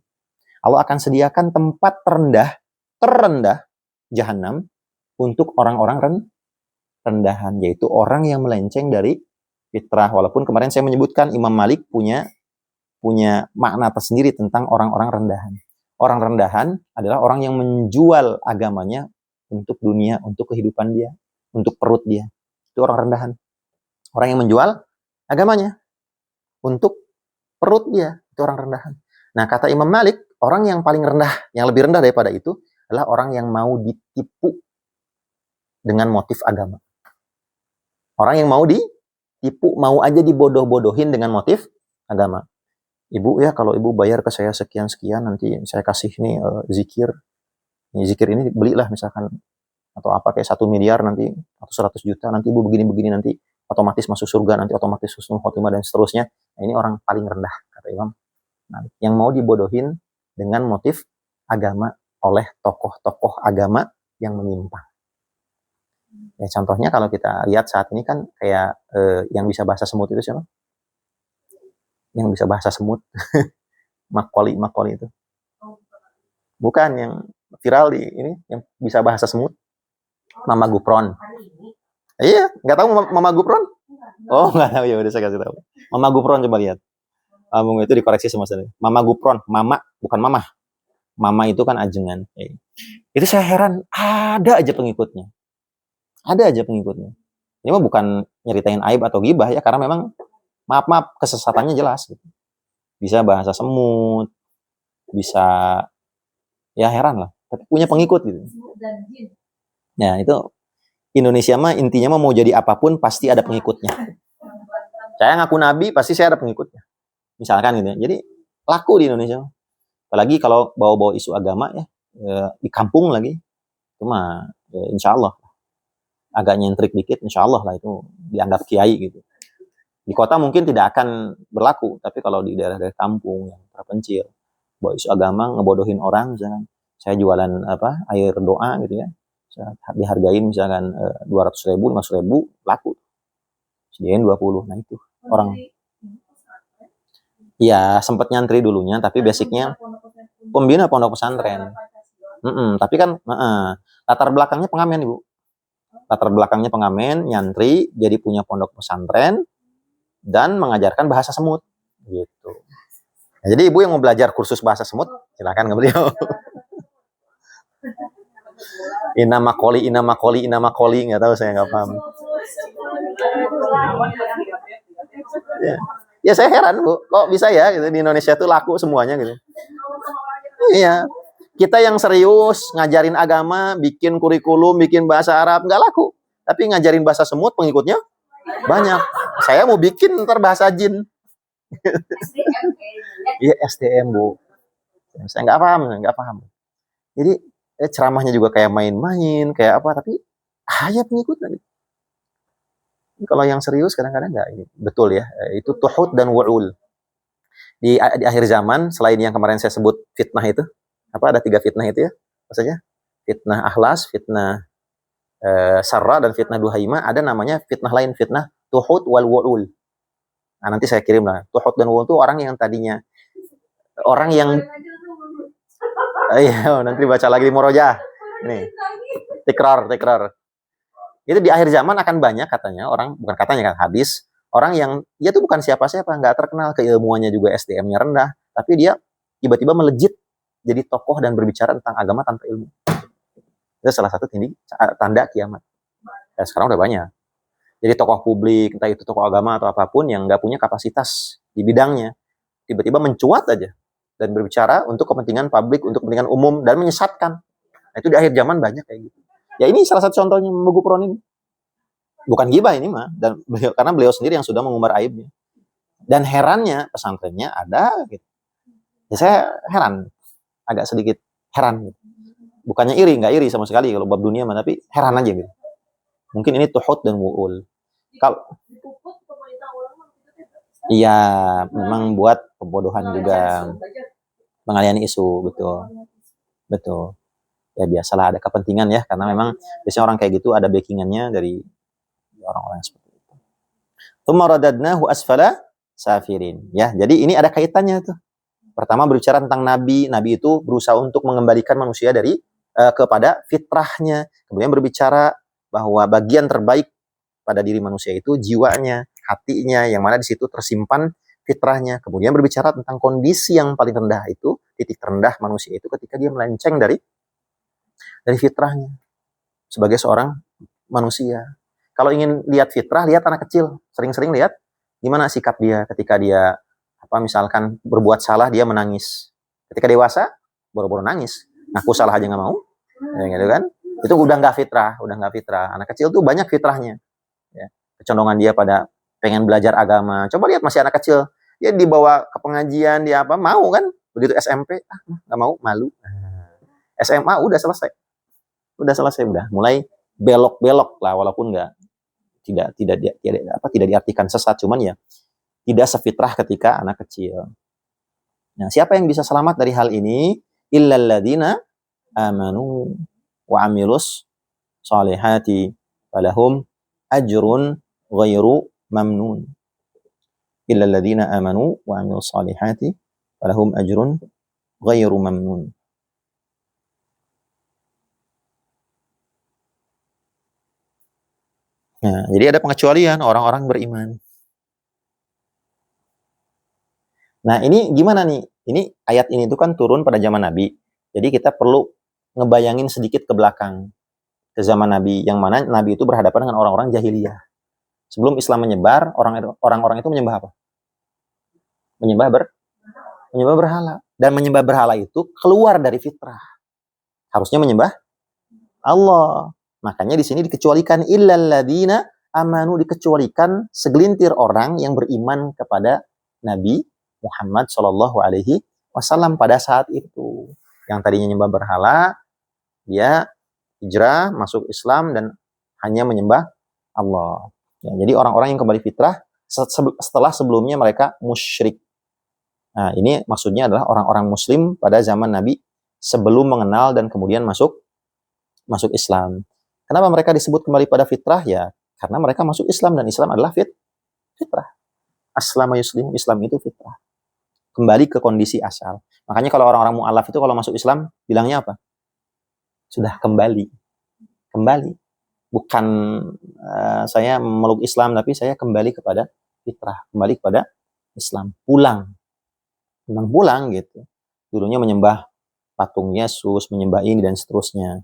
Allah akan sediakan tempat terendah jahanam untuk orang-orang rendahan, yaitu orang yang melenceng dari fitrah. Walaupun kemarin saya menyebutkan Imam Malik punya makna tersendiri tentang orang-orang rendahan. Orang rendahan adalah orang yang menjual agamanya untuk dunia, untuk kehidupan dia, untuk perut dia. Itu orang rendahan. Orang yang menjual agamanya untuk perut dia, itu orang rendahan. Nah, kata Imam Malik, orang yang paling rendah, yang lebih rendah daripada itu adalah orang yang mau ditipu dengan motif agama. Orang yang mau ditipu, mau aja dibodoh-bodohin dengan motif agama. Ibu ya, kalau ibu bayar ke saya sekian-sekian, nanti saya kasih nih zikir. Ini zikir ini belilah misalkan, atau apa kayak 1 miliar nanti, atau 100 juta, nanti ibu begini-begini, nanti otomatis masuk surga, nanti otomatis husnul khotimah dan seterusnya. Nah, ini orang paling rendah, kata Imam. Nah, yang mau dibodohin dengan motif agama oleh tokoh-tokoh agama yang menyimpang. Ya contohnya kalau kita lihat saat ini kan kayak yang bisa bahasa semut itu siapa? Yang bisa bahasa semut. Macaulay itu. Bukan yang viral di ini yang bisa bahasa semut. Mama Gupron. Iya, nggak tahu Mama Gupron? Oh, nggak tahu, ya udah saya kasih tahu. Mama Gupron, coba lihat. Abang itu dikoreksi sama saya. Mama Gupron, mama bukan mama. Mama itu kan ajengan. Itu saya heran, ada aja pengikutnya. Ada aja pengikutnya. Ini mah bukan nyeritain aib atau gibah ya, karena memang maaf kesesatannya jelas gitu. Bisa bahasa semut, bisa ya heran lah, tapi punya pengikut gitu. Nah, itu Indonesia mah intinya mah mau jadi apapun pasti ada pengikutnya. Saya ngaku nabi pasti saya ada pengikutnya. Misalkan gitu ya. Jadi laku di Indonesia. Apalagi kalau bawa-bawa isu agama ya, di kampung lagi. Itu mah ya, insya Allah agak nyentrik dikit, insya Allah lah itu dianggap kiai gitu. Di kota mungkin tidak akan berlaku, tapi kalau di daerah-daerah kampung yang terpencil, bawa isu agama, ngebodohin orang, misalkan saya jualan air doa gitu ya, saya dihargain misalkan 200.000, 500.000, laku. Sediain 20, nah itu orang. Ya sempat nyantri dulunya, tapi basicnya pembina pondok pesantren. Tapi kan latar belakangnya pengamen ibu. Latar belakangnya pengamen, nyantri, jadi punya pondok pesantren, dan mengajarkan bahasa semut. Gitu. Nah, jadi ibu yang mau belajar kursus bahasa semut, silakan ke beliau. Inama koli, nggak tahu, saya nggak paham. Ya saya heran bu, kok bisa ya gitu, di Indonesia tuh laku semuanya gitu. Iya. Kita yang serius ngajarin agama, bikin kurikulum, bikin bahasa Arab, nggak laku. Tapi ngajarin bahasa semut, pengikutnya banyak. Saya mau bikin ntar bahasa jin. Iya SDM bu. Saya nggak paham. Jadi ceramahnya juga kayak main-main, kayak apa, tapi ayat pengikutnya. Kalau yang serius kadang-kadang nggak. Betul ya, itu tuhud dan wa'ul. Di akhir zaman, selain yang kemarin saya sebut fitnah itu, ada 3 fitnah itu ya, maksudnya fitnah akhlas, fitnah sarra, dan fitnah duhaima. Ada namanya fitnah lain, fitnah tuhud wal wa'ul. Nah nanti saya kirim lah. Tuhud dan wa'ul itu orang yang tadinya orang yang Iya, nanti baca lagi di Murojaah. Ini tikrar. Itu di akhir zaman akan banyak katanya orang, bukan katanya kan, hadis, orang yang dia tuh bukan siapa-siapa, nggak terkenal, keilmuannya juga SDM-nya rendah, tapi dia tiba-tiba melejit jadi tokoh dan berbicara tentang agama tanpa ilmu. Itu salah satu tanda kiamat. Dan sekarang udah banyak. Jadi tokoh publik, entah itu tokoh agama atau apapun yang nggak punya kapasitas di bidangnya, tiba-tiba mencuat aja dan berbicara untuk kepentingan publik, untuk kepentingan umum dan menyesatkan. Nah, itu di akhir zaman banyak kayak gitu. Ya ini salah satu contohnya Mbok Gufron ini. Bukan gibah ini mah, dan karena beliau sendiri yang sudah mengumbar aibnya. Dan herannya pesantrennya ada gitu. Ya saya heran, agak sedikit heran gitu. Bukannya nggak iri sama sekali kalau bab dunia mah, tapi heran aja gitu. Mungkin ini tuhud dan wu'ul. Kalau iya, memang buat pembodohan juga, pengalihan isu, betul. Ya biasalah ada kepentingan ya, karena memang biasanya orang kayak gitu ada backingannya dari orang-orang seperti itu. Tsumma radadnahu asfala safirin. Ya, jadi ini ada kaitannya tuh. Pertama berbicara tentang nabi itu berusaha untuk mengembalikan manusia dari kepada fitrahnya. Kemudian berbicara bahwa bagian terbaik pada diri manusia itu jiwanya, hatinya, yang mana di situ tersimpan fitrahnya. Kemudian berbicara tentang kondisi yang paling rendah itu, titik terendah manusia itu ketika dia melenceng dari fitrahnya sebagai seorang manusia. Kalau ingin lihat fitrah, lihat anak kecil. Sering-sering lihat gimana sikap dia ketika dia misalkan berbuat salah, dia menangis. Ketika dewasa, boro-boro nangis. Aku salah aja nggak mau, ya gitu kan? Itu udah nggak fitrah. Anak kecil tuh banyak fitrahnya. Ya. Kecondongan dia pada pengen belajar agama. Coba lihat masih anak kecil, dia dibawa ke pengajian, dia mau kan? Begitu SMP, nggak mau, malu. SMA udah selesai, udah mulai belok-belok lah, walaupun tidak diartikan sesat, cuman ya tidak sefitrah ketika anak kecil. Nah, siapa yang bisa selamat dari hal ini? Illal ladzina amanu wa amilus shalihati falahum ajrun ghairu mamnun. Illal ladzina amanu wa amilus shalihati falahum ajrun ghairu mamnun. Nah, jadi ada pengecualian orang-orang beriman. Nah, ini gimana nih? Ini ayat ini tuh kan turun pada zaman Nabi. Jadi kita perlu ngebayangin sedikit ke belakang, ke zaman Nabi, yang mana Nabi itu berhadapan dengan orang-orang jahiliyah. Sebelum Islam menyebar, orang-orang itu menyembah apa? Menyembah berhala. Dan menyembah berhala itu keluar dari fitrah. Harusnya menyembah Allah. Makanya di sini dikecualikan illal ladzina amanu, dikecualikan segelintir orang yang beriman kepada Nabi Muhammad Shallallahu Alaihi Wasallam pada saat itu. Yang tadinya menyembah berhala, dia hijrah masuk Islam dan hanya menyembah Allah. Ya, jadi orang-orang yang kembali fitrah setelah sebelumnya mereka musyrik. Nah, ini maksudnya adalah orang-orang Muslim pada zaman Nabi sebelum mengenal dan kemudian masuk Islam. Kenapa mereka disebut kembali pada fitrah? Ya, karena mereka masuk Islam dan Islam adalah fitrah. Aslama yuslim, Islam itu fitrah. Kembali ke kondisi asal. Makanya kalau orang-orang mu'alaf itu kalau masuk Islam bilangnya apa? Sudah kembali. Bukan saya memeluk Islam, tapi saya kembali kepada fitrah, kembali kepada Islam. Pulang gitu. Dulunya menyembah patung Yesus, menyembah ini dan seterusnya.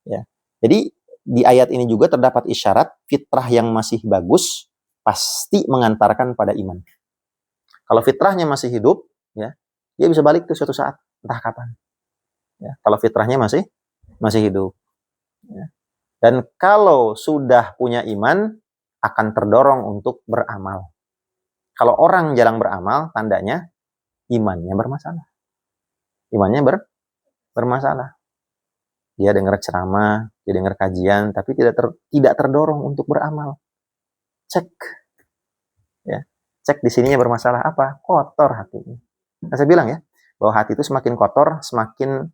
Ya. Jadi di ayat ini juga terdapat isyarat fitrah yang masih bagus pasti mengantarkan pada iman. Kalau fitrahnya masih hidup, ya, dia bisa balik tuh suatu saat, entah kapan. Ya, kalau fitrahnya masih hidup. Ya. Dan kalau sudah punya iman, akan terdorong untuk beramal. Kalau orang jarang beramal, tandanya imannya bermasalah. Bermasalah. Dia dengar ceramah, dia dengar kajian, tapi tidak terdorong untuk beramal. Cek. Ya. Cek di sininya bermasalah apa? Kotor hatinya. Nah, saya bilang ya, bahwa hati itu semakin kotor, semakin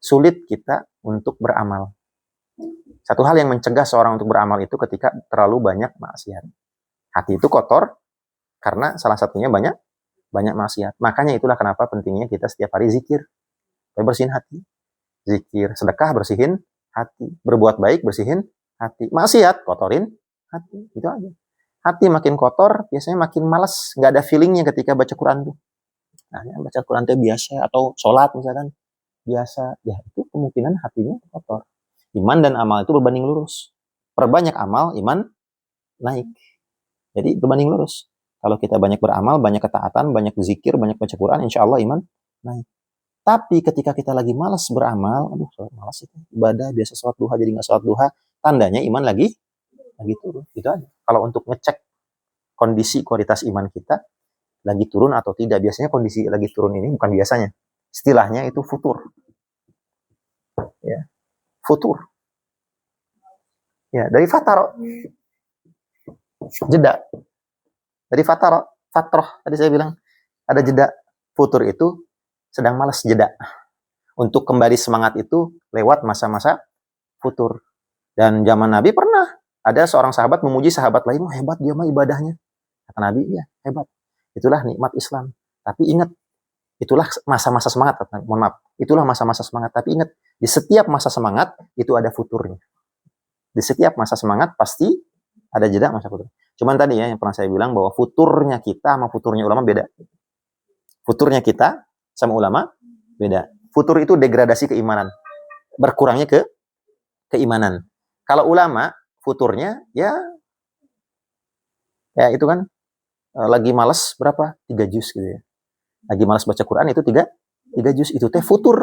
sulit kita untuk beramal. Satu hal yang mencegah seorang untuk beramal itu ketika terlalu banyak maksiat. Hati itu kotor karena salah satunya banyak maksiat. Makanya itulah kenapa pentingnya kita setiap hari zikir. Supaya bersihin hati. Zikir, sedekah bersihin hati, berbuat baik bersihin hati, maksiat kotorin hati, itu aja. Hati makin kotor, biasanya makin malas, nggak ada feelingnya ketika baca Quran tuh. Nah, baca Quran tuh biasa atau sholat misalkan biasa, ya itu kemungkinan hatinya kotor. Iman dan amal itu berbanding lurus. Perbanyak amal, iman naik. Jadi berbanding lurus. Kalau kita banyak beramal, banyak ketaatan, banyak zikir, banyak baca Quran, insya Allah iman naik. Tapi ketika kita lagi malas beramal, aduh malas itu ibadah, biasa sholat duha jadi nggak sholat duha, tandanya iman lagi turun. Itu aja. Kalau untuk ngecek kondisi kualitas iman kita lagi turun atau tidak, biasanya kondisi lagi turun ini bukan biasanya, istilahnya itu futur. Ya, futur. Ya, dari fataro, jeda. Dari fatroh, tadi saya bilang ada jeda. Futur itu sedang malas, jeda. Untuk kembali semangat itu lewat masa-masa futur. Dan zaman Nabi pernah ada seorang sahabat memuji sahabat lain, hebat dia mah ibadahnya. Kata Nabi, iya hebat. Itulah nikmat Islam. Tapi ingat, itulah masa-masa semangat. Mohon maaf, itulah masa-masa semangat. Tapi ingat, di setiap masa semangat itu ada futurnya. Di setiap masa semangat pasti ada jeda masa futur. Cuman tadi ya yang pernah saya bilang bahwa futurnya kita sama futurnya ulama beda. Futurnya kita sama ulama beda. Futur itu degradasi keimanan. Berkurangnya keimanan. Kalau ulama futurnya ya itu kan lagi malas berapa? 3 juz gitu ya. Lagi malas baca Quran itu 3 juz, itu teh futur.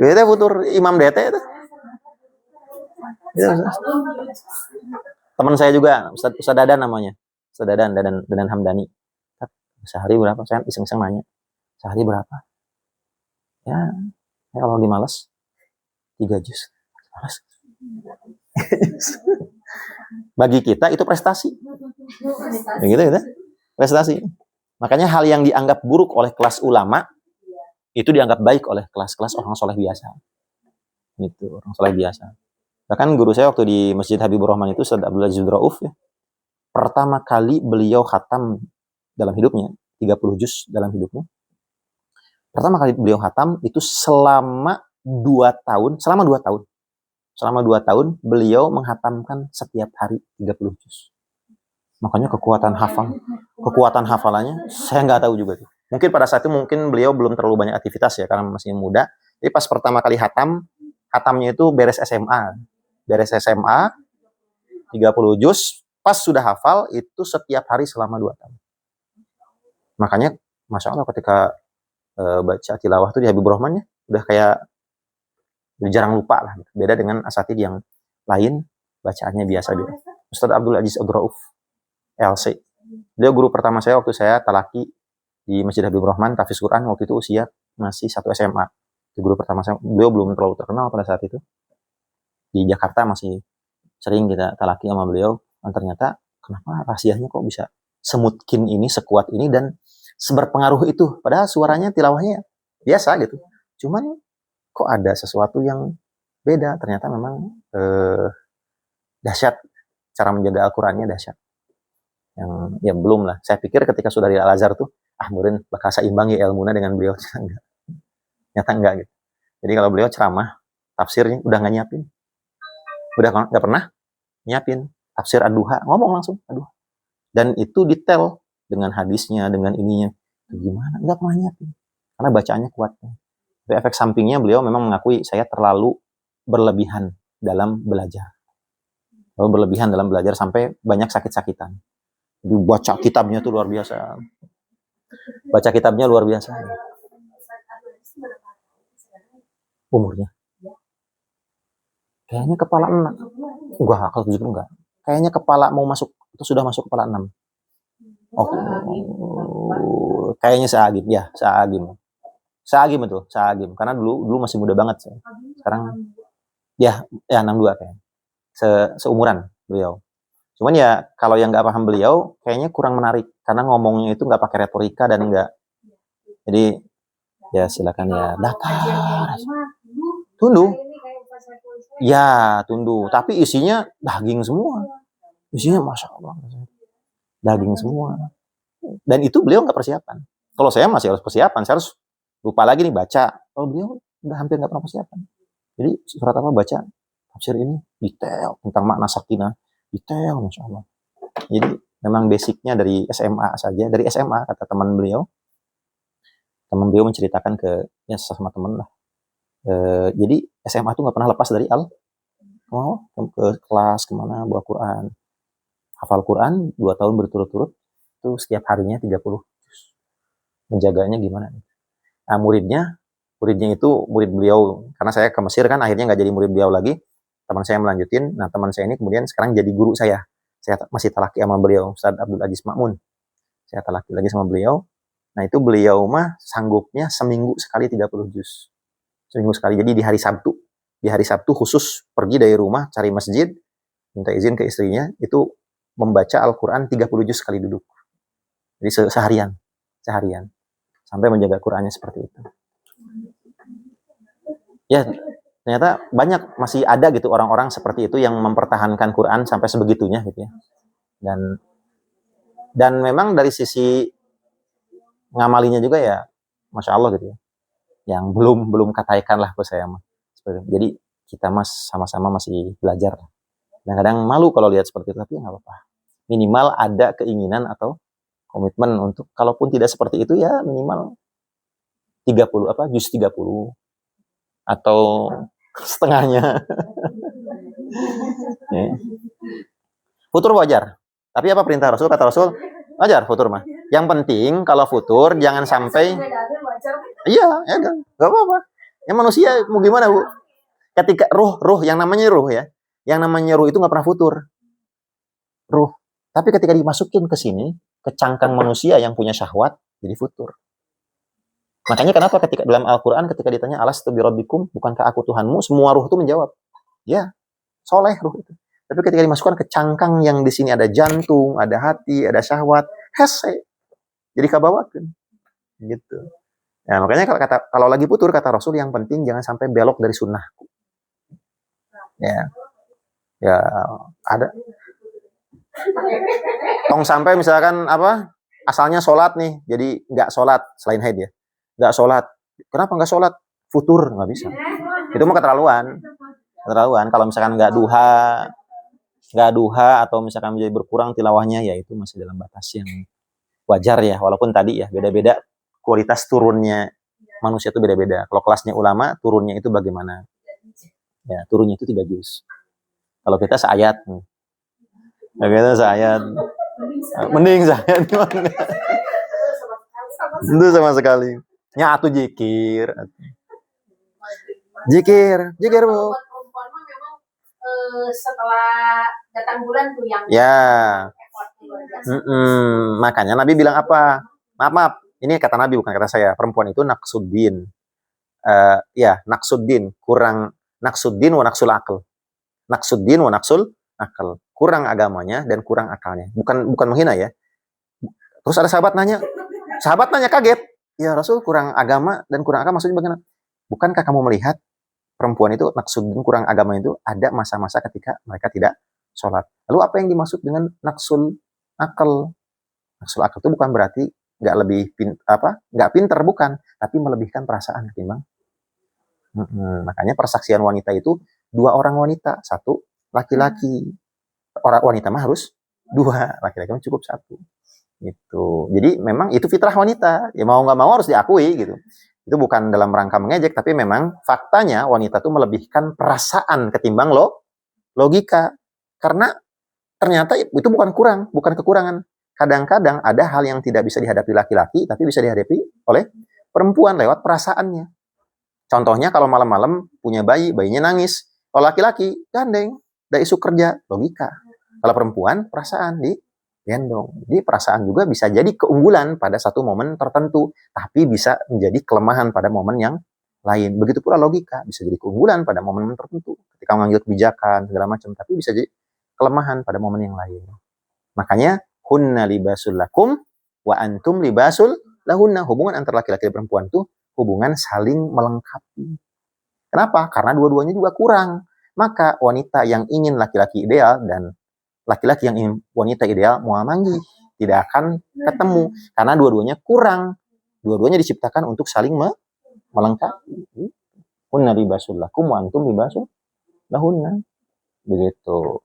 Itu futur Imam DT itu. Teman saya juga, Ustaz Dadan namanya. Ustaz Dadan Hamdani. Sehari berapa? Saya iseng-iseng nanya. Sehari berapa? Ya kalau lagi malas 3 juz. Malas. Bagi kita itu prestasi. Begitu gitu. Prestasi. Makanya hal yang dianggap buruk oleh kelas ulama itu dianggap baik oleh kelas-kelas orang soleh biasa. Gitu, orang soleh biasa. Bahkan guru saya waktu di Masjid Habibur Rahman itu Ustaz Abdul Aziz Rauf ya. Pertama kali beliau khatam dalam hidupnya, 30 juz dalam hidupnya. Pertama kali beliau khatam itu selama 2 tahun. Selama 2 tahun beliau menghatamkan setiap hari 30 juz. Makanya kekuatan hafalannya saya nggak tahu juga tuh. Mungkin pada saat itu mungkin beliau belum terlalu banyak aktivitas ya karena masih muda. Jadi pas pertama kali hatamnya itu beres SMA. 30 juz, pas sudah hafal itu setiap hari selama 2 tahun. Makanya Masya Allah ketika baca tilawah tuh di Habibur Rahman ya, udah kayak jarang lupa lah. Beda dengan asatid yang lain, bacaannya biasa dia. Ustaz Abdul Aziz Rauf, LC. Dia guru pertama saya waktu saya talaki di Masjid Habibur Rahman, tahfiz Quran, waktu itu usia masih 1 SMA. Itu guru pertama saya, beliau belum terlalu terkenal pada saat itu. Di Jakarta masih sering kita talaki sama beliau, dan ternyata kenapa rahasianya kok bisa semutkin ini, sekuat ini, dan seberpengaruh itu. Padahal suaranya, tilawahnya biasa gitu. Cuman kok ada sesuatu yang beda. Ternyata memang dahsyat. Cara menjaga Al-Qurannya dahsyat. Yang ya belum lah. Saya pikir ketika sudah di Al-Azhar tuh, mungkin bakal seimbang ya ilmunya dengan beliau. Nyata enggak gitu. Jadi kalau beliau ceramah, tafsirnya udah nggak nyiapin. Udah nggak pernah nyiapin. Tafsir Ad-Duha, ngomong langsung Ad-Duha. Dan itu detail dengan hadisnya, dengan ininya. Gimana? Nggak pernah nyiapin. Karena bacaannya kuat. Tapi efek sampingnya beliau memang mengakui saya terlalu berlebihan dalam belajar. Terlalu berlebihan dalam belajar sampai banyak sakit-sakitan. Jadi baca kitabnya tuh luar biasa. Baca kitabnya luar biasa. Umurnya. Kayaknya kepala 6. Enggak, kalau 7 enggak. Kayaknya kepala mau masuk, itu sudah masuk kepala 6. Kayaknya Seagim, ya, Seagim. Seagim itu, Seagim. Karena dulu masih muda banget saya. Sekarang ya 62 kayaknya. Seumuran beliau. Cuman ya kalau yang nggak paham beliau kayaknya kurang menarik karena ngomongnya itu nggak pakai retorika dan nggak. Jadi ya silakan ya datar. Tundu. Ya tundu. Tapi isinya daging semua. Isinya Masya Allah. Daging semua. Dan itu beliau nggak persiapan. Kalau saya masih harus persiapan. Saya harus lupa lagi nih baca. Kalau beliau udah hampir nggak pernah persiapan. Jadi surat apa baca tafsir ini detail tentang makna sakinah, detail, masya Allah. Jadi memang basicnya dari SMA saja, dari SMA kata teman beliau menceritakan ke ya sama teman lah. Jadi SMA tuh nggak pernah lepas dari ke kelas kemana bawa Quran, hafal Quran 2 tahun berturut-turut itu setiap harinya 30 juz. Menjaganya gimana? Nah, muridnya itu murid beliau, karena saya ke Mesir kan akhirnya nggak jadi murid beliau lagi, teman saya melanjutin. Nah, teman saya ini kemudian sekarang jadi guru saya masih talaki sama beliau, Ustaz Abdul Aziz Ma'mun, saya talaki lagi sama beliau. Nah, itu beliau mah sanggupnya seminggu sekali 30 juz, seminggu sekali. Jadi di hari Sabtu khusus pergi dari rumah cari masjid, minta izin ke istrinya, itu membaca Al-Quran 30 juz sekali duduk. Jadi seharian sampai menjaga Qurannya seperti itu. Ya, ternyata banyak masih ada gitu orang-orang seperti itu yang mempertahankan Quran sampai sebegitunya gitu ya. Dan memang dari sisi ngamalinya juga ya, masya Allah gitu ya. Yang belum kataikan lah buat saya mah. Jadi kita sama-sama masih belajar. Kadang-kadang malu kalau lihat seperti itu, tapi nggak apa-apa. Minimal ada keinginan atau komitmen untuk, kalaupun tidak seperti itu ya minimal 30 juz 30 atau setengahnya. Futur wajar. Tapi apa perintah Rasul? Kata Rasul, wajar futur mah. Yang penting kalau futur jangan sampai iya, ya kan. Enggak apa-apa. Yang manusia mau gimana, Bu? Ketika ruh yang namanya ruh ya. Yang namanya ruh itu enggak pernah futur. Ruh. Tapi ketika dimasukin ke sini, ke cangkang manusia yang punya syahwat, jadi futur. Makanya kenapa ketika dalam Al-Quran ketika ditanya alastu birabbikum, bukankah aku Tuhanmu, semua ruh itu menjawab, ya, soleh ruh itu. Tapi ketika dimasukkan ke cangkang yang di sini ada jantung, ada hati, ada syahwat, hese, jadi kabawakan, gitu. Ya makanya kalau lagi putur kata Rasul, yang penting jangan sampai belok dari sunnahku. Ya ada. Tong sampai misalkan asalnya sholat nih, jadi nggak sholat selain haid ya. Nggak sholat. Kenapa nggak sholat? Futur, nggak bisa. Itu mah keterlaluan. Kalau misalkan nggak duha atau misalkan menjadi berkurang tilawahnya, ya itu masih dalam batas yang wajar ya. Walaupun tadi ya beda-beda kualitas turunnya manusia itu beda-beda. Kalau kelasnya ulama, turunnya itu bagaimana? Ya, turunnya itu 3 juz. Kalau kita seayat. Kita seayat. Mending seayat gimana? Itu sama sekali. Ya, atau jikir, Bu. Setelah datang bulan tuh yang ya. Makanya Nabi bilang apa? Maaf, ini kata Nabi bukan kata saya. Perempuan itu naksuddin. Naksuddin, kurang naksuddin wa naksul akal. Naksuddin wa naksul akal. Kurang agamanya dan kurang akalnya. Bukan menghina ya. Terus ada sahabat nanya kaget. Ya Rasul, kurang agama dan kurang akal maksudnya bagaimana? Bukankah kamu melihat perempuan itu naksuddin kurang agama itu ada masa-masa ketika mereka tidak sholat. Lalu apa yang dimaksud dengan naksul akal? Naksul akal itu bukan berarti nggak pinter, bukan, tapi melebihkan perasaan ketimbang. Makanya persaksian wanita itu 2 orang wanita, 1 laki-laki. Orang wanita mah harus 2, laki-laki mah cukup 1. Gitu. Jadi memang itu fitrah wanita. Ya mau nggak mau harus diakui gitu. Itu bukan dalam rangka mengejek, tapi memang faktanya wanita itu melebihkan perasaan ketimbang logika. Karena ternyata itu bukan kekurangan. Kadang-kadang ada hal yang tidak bisa dihadapi laki-laki, tapi bisa dihadapi oleh perempuan lewat perasaannya. Contohnya kalau malam-malam punya bayinya nangis. Kalau laki-laki, gandeng, ada isu kerja, logika. Kalau perempuan, perasaan digendong. Jadi perasaan juga bisa jadi keunggulan pada satu momen tertentu, tapi bisa menjadi kelemahan pada momen yang lain. Begitu pula logika, bisa jadi keunggulan pada momen tertentu. Ketika mengambil kebijakan, segala macam, tapi bisa jadi kelemahan pada momen yang lain. Makanya, hunna libasul lakum, wa antum libasul lahunna. Hubungan antara laki-laki dan perempuan itu hubungan saling melengkapi. Kenapa? Karena dua-duanya juga kurang. Maka wanita yang ingin laki-laki ideal dan laki-laki yang ingin wanita ideal mau manggih, tidak akan ketemu. Karena dua-duanya kurang. Dua-duanya diciptakan untuk saling melengkapi. Hunna libasul lakum wa antum libasul lahunna. Begitu.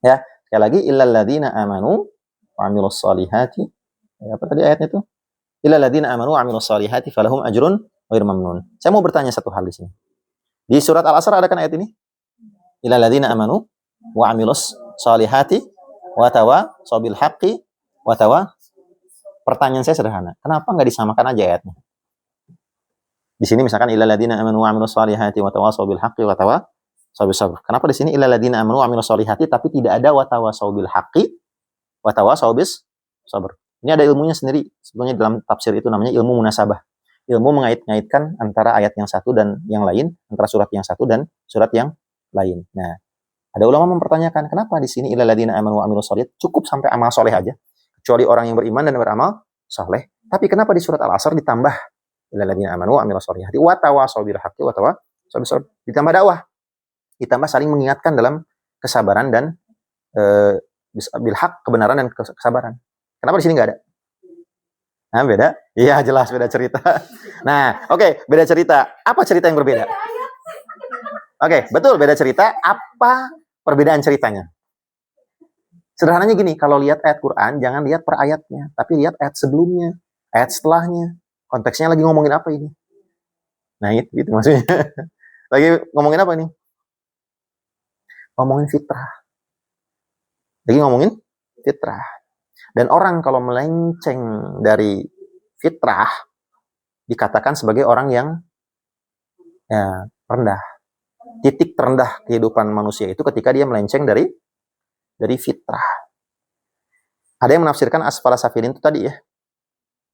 Ya, sekali lagi illal ladzina amanu wa 'amilus solihati. Ya, apa tadi ayatnya itu? Illal ladzina amanu wa 'amilus solihati falahum ajrun ghair mamnun. Saya mau bertanya satu hal di sini. Di surat Al-Asr ada kan ayat ini? Illal ladzina amanu wa 'amilus solihati wa tawasaw bil haqqi wa tawa. Pertanyaan saya sederhana. Kenapa enggak disamakan aja ayatnya? Di sini misalkan illal ladzina amanu wa 'amilus solihati wa tawasaw bil haqqi wa tawasaw bis sabr. Kenapa di sini illal ladzina amanu wa 'amilus solihati tapi tidak ada wa tawasaw bil haqqi wa tawasaw bis sabr? Ini ada ilmunya sendiri. Sebenarnya dalam tafsir itu namanya ilmu munasabah. Ilmu mengait-ngaitkan antara ayat yang satu dan yang lain, antara surat yang satu dan surat yang lain. Nah, ada ulama mempertanyakan, kenapa di sini illal ladzina amanu wa 'amilus solihati cukup sampai amal soleh aja, kecuali orang yang beriman dan beramal soleh. Tapi kenapa di surat Al-Asr ditambah illal ladzina amanu wa 'amilus solihati wa tawasaw bil haqqi wa tawasaw bis sabr? Ditambah dakwah, ditambah saling mengingatkan dalam kesabaran dan bil haq, kebenaran dan kesabaran. Kenapa di sini nggak ada? Nah, beda? Iya, jelas beda cerita. Nah, oke, beda cerita. Apa cerita yang berbeda? Oke, betul, beda cerita. Apa perbedaan ceritanya? Sederhananya gini, kalau lihat ayat Quran, jangan lihat per ayatnya, tapi lihat ayat sebelumnya, ayat setelahnya. Konteksnya lagi ngomongin apa ini? Nah, itu maksudnya. Lagi ngomongin apa ini? Ngomongin fitrah. Lagi ngomongin fitrah. Dan orang kalau melenceng dari fitrah dikatakan sebagai orang yang ya, rendah. Titik terendah kehidupan manusia itu ketika dia melenceng dari fitrah. Ada yang menafsirkan asfala safilin itu tadi ya,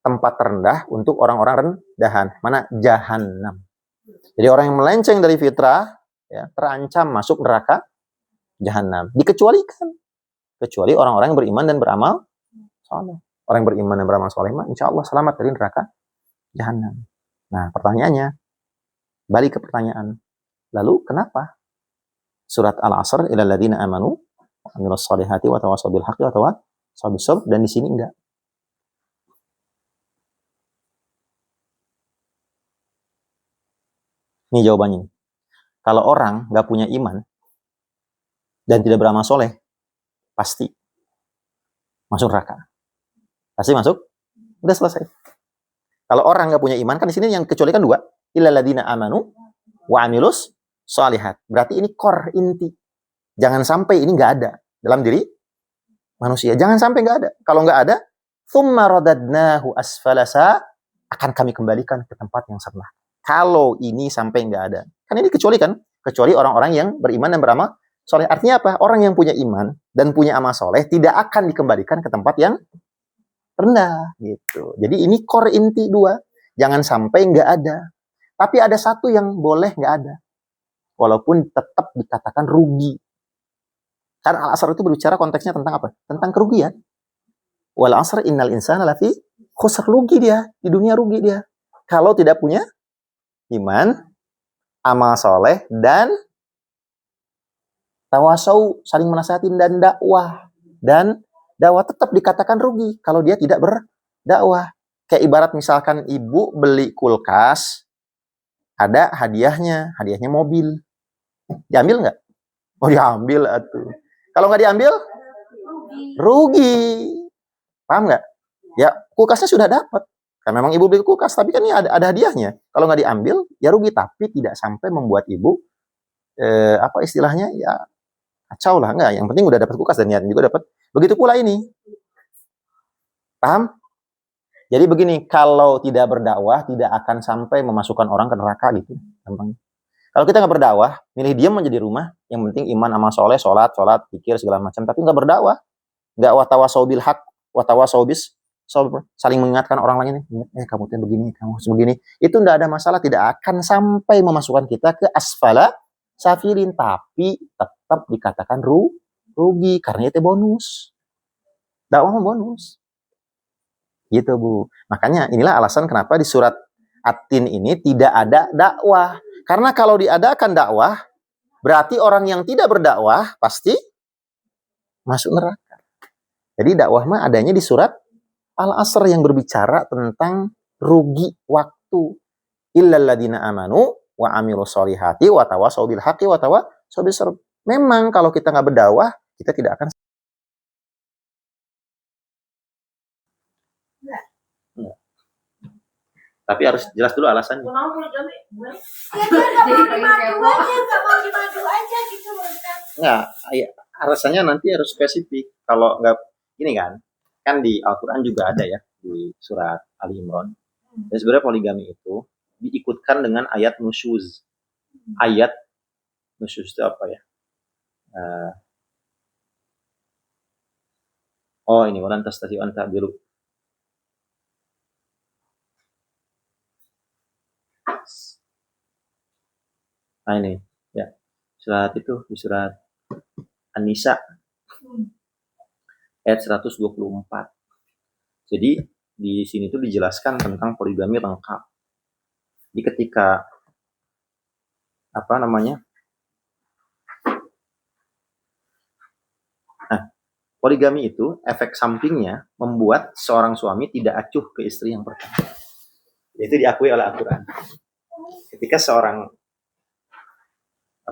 tempat terendah untuk orang-orang rendahan. Mana? Jahannam. Jadi orang yang melenceng dari fitrah ya, terancam masuk neraka Jahannam. Dikecualikan. Kecuali orang-orang yang beriman dan beramal soleh. Orang yang beriman dan beramal soleh mah insya Allah selamat dari neraka Jahannam. Nah, pertanyaannya, balik ke pertanyaan. Lalu kenapa surat Al-Asr illal ladzina amanu wa 'amilus solihati wa tawasaw bil haqqi wa tawasaw bis sabr dan di sini enggak? Ini jawabannya. Kalau orang nggak punya iman dan tidak beramal soleh, pasti masuk neraka. Pasti masuk. Udah selesai. Kalau orang nggak punya iman, kan di sini yang kecuali kan dua. Illal ladzina amanu wa 'amilus solihat. Berarti ini core inti. Jangan sampai ini nggak ada dalam diri manusia. Jangan sampai nggak ada. Kalau nggak ada, tsumma radadnahu asfala akan kami kembalikan ke tempat yang rendah. Kalau ini sampai nggak ada, kan ini kecuali kan? Kecuali orang-orang yang beriman dan beramal soleh. Artinya apa? Orang yang punya iman dan punya amal soleh tidak akan dikembalikan ke tempat yang rendah gitu. Jadi ini core inti dua. Jangan sampai nggak ada. Tapi ada satu yang boleh nggak ada. Walaupun tetap dikatakan rugi. Karena Al-Asr itu berbicara konteksnya tentang apa? Tentang kerugian. Wal 'asr innal insana lafi khusr. Rugi dia. Di dunia rugi dia. Kalau tidak punya iman, amal soleh, dan tawasau, saling menasihatin, dan dakwah. Dan dakwah tetap dikatakan rugi kalau dia tidak berdakwah. Kayak ibarat misalkan ibu beli kulkas, ada hadiahnya mobil. Diambil nggak? Oh, diambil atuh. Kalau nggak diambil, rugi. Paham nggak? Ya, kulkasnya sudah dapat. Kan memang ibu beli kulkas, tapi kan ini ada hadiahnya. Kalau nggak diambil, ya rugi. Tapi tidak sampai membuat ibu, apa istilahnya, ya kacau lah. Nggak, yang penting udah dapat kulkas dan niatnya juga dapat. Begitu pula ini. Paham? Jadi begini, kalau tidak berdakwah, tidak akan sampai memasukkan orang ke neraka gitu. Gampang. Kalau kita nggak berdakwah, milih diam aja di rumah, yang penting iman amal soleh, sholat, pikir segala macam, tapi nggak berdakwah, nggak watawasaw bil haq, watawasaw bis sabr, saling mengingatkan orang lain, kamu tuh begini, kamu harus begini, itu nggak ada masalah, tidak akan sampai memasukkan kita ke asfala safilin, tapi tetap dikatakan rugi karena itu bonus, dakwah bonus, gitu Bu. Makanya inilah alasan kenapa di surat At-Tin ini tidak ada dakwah. Karena kalau diadakan dakwah, berarti orang yang tidak berdakwah pasti masuk neraka. Jadi dakwah mah adanya di surat Al-Asr yang berbicara tentang rugi waktu. illal ladzina amanu wa amilus solihati wa tawasau bil haqqi wa tawasau bis sabr. Memang kalau kita nggak berdakwah, kita tidak akan. Enggak. Tapi harus jelas dulu alasannya. Enggak, alasannya nanti harus spesifik. Kalau nggak, gini kan di Al-Quran juga ada ya, di surat Ali Imran. Dan sebenarnya poligami itu diikutkan dengan ayat nusyuz. Ayat nusyuz itu apa ya? Ini walan tastati an ta'dilu. Nah ini ya, surat itu di surat An-Nisa ayat 124. Jadi di sini tuh dijelaskan tentang poligami lengkap. Jadi ketika poligami itu efek sampingnya membuat seorang suami tidak acuh ke istri yang pertama. Itu diakui oleh Al-Quran. Ketika seorang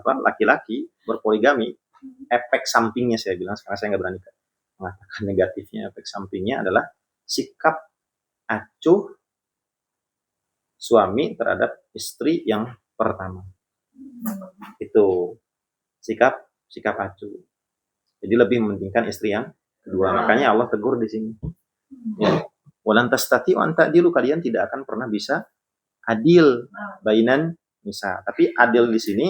laki-laki berpoligami, efek sampingnya saya bilang, sekarang saya nggak berani mengatakan negatifnya, efek sampingnya adalah sikap acuh suami terhadap istri yang pertama. Itu sikap acuh. Jadi lebih mementingkan istri yang kedua. Makanya Allah tegur di sini. Ya. Walan tastati'u an ta'dilu, kalian tidak akan pernah bisa adil bainan nisa. Tapi adil di sini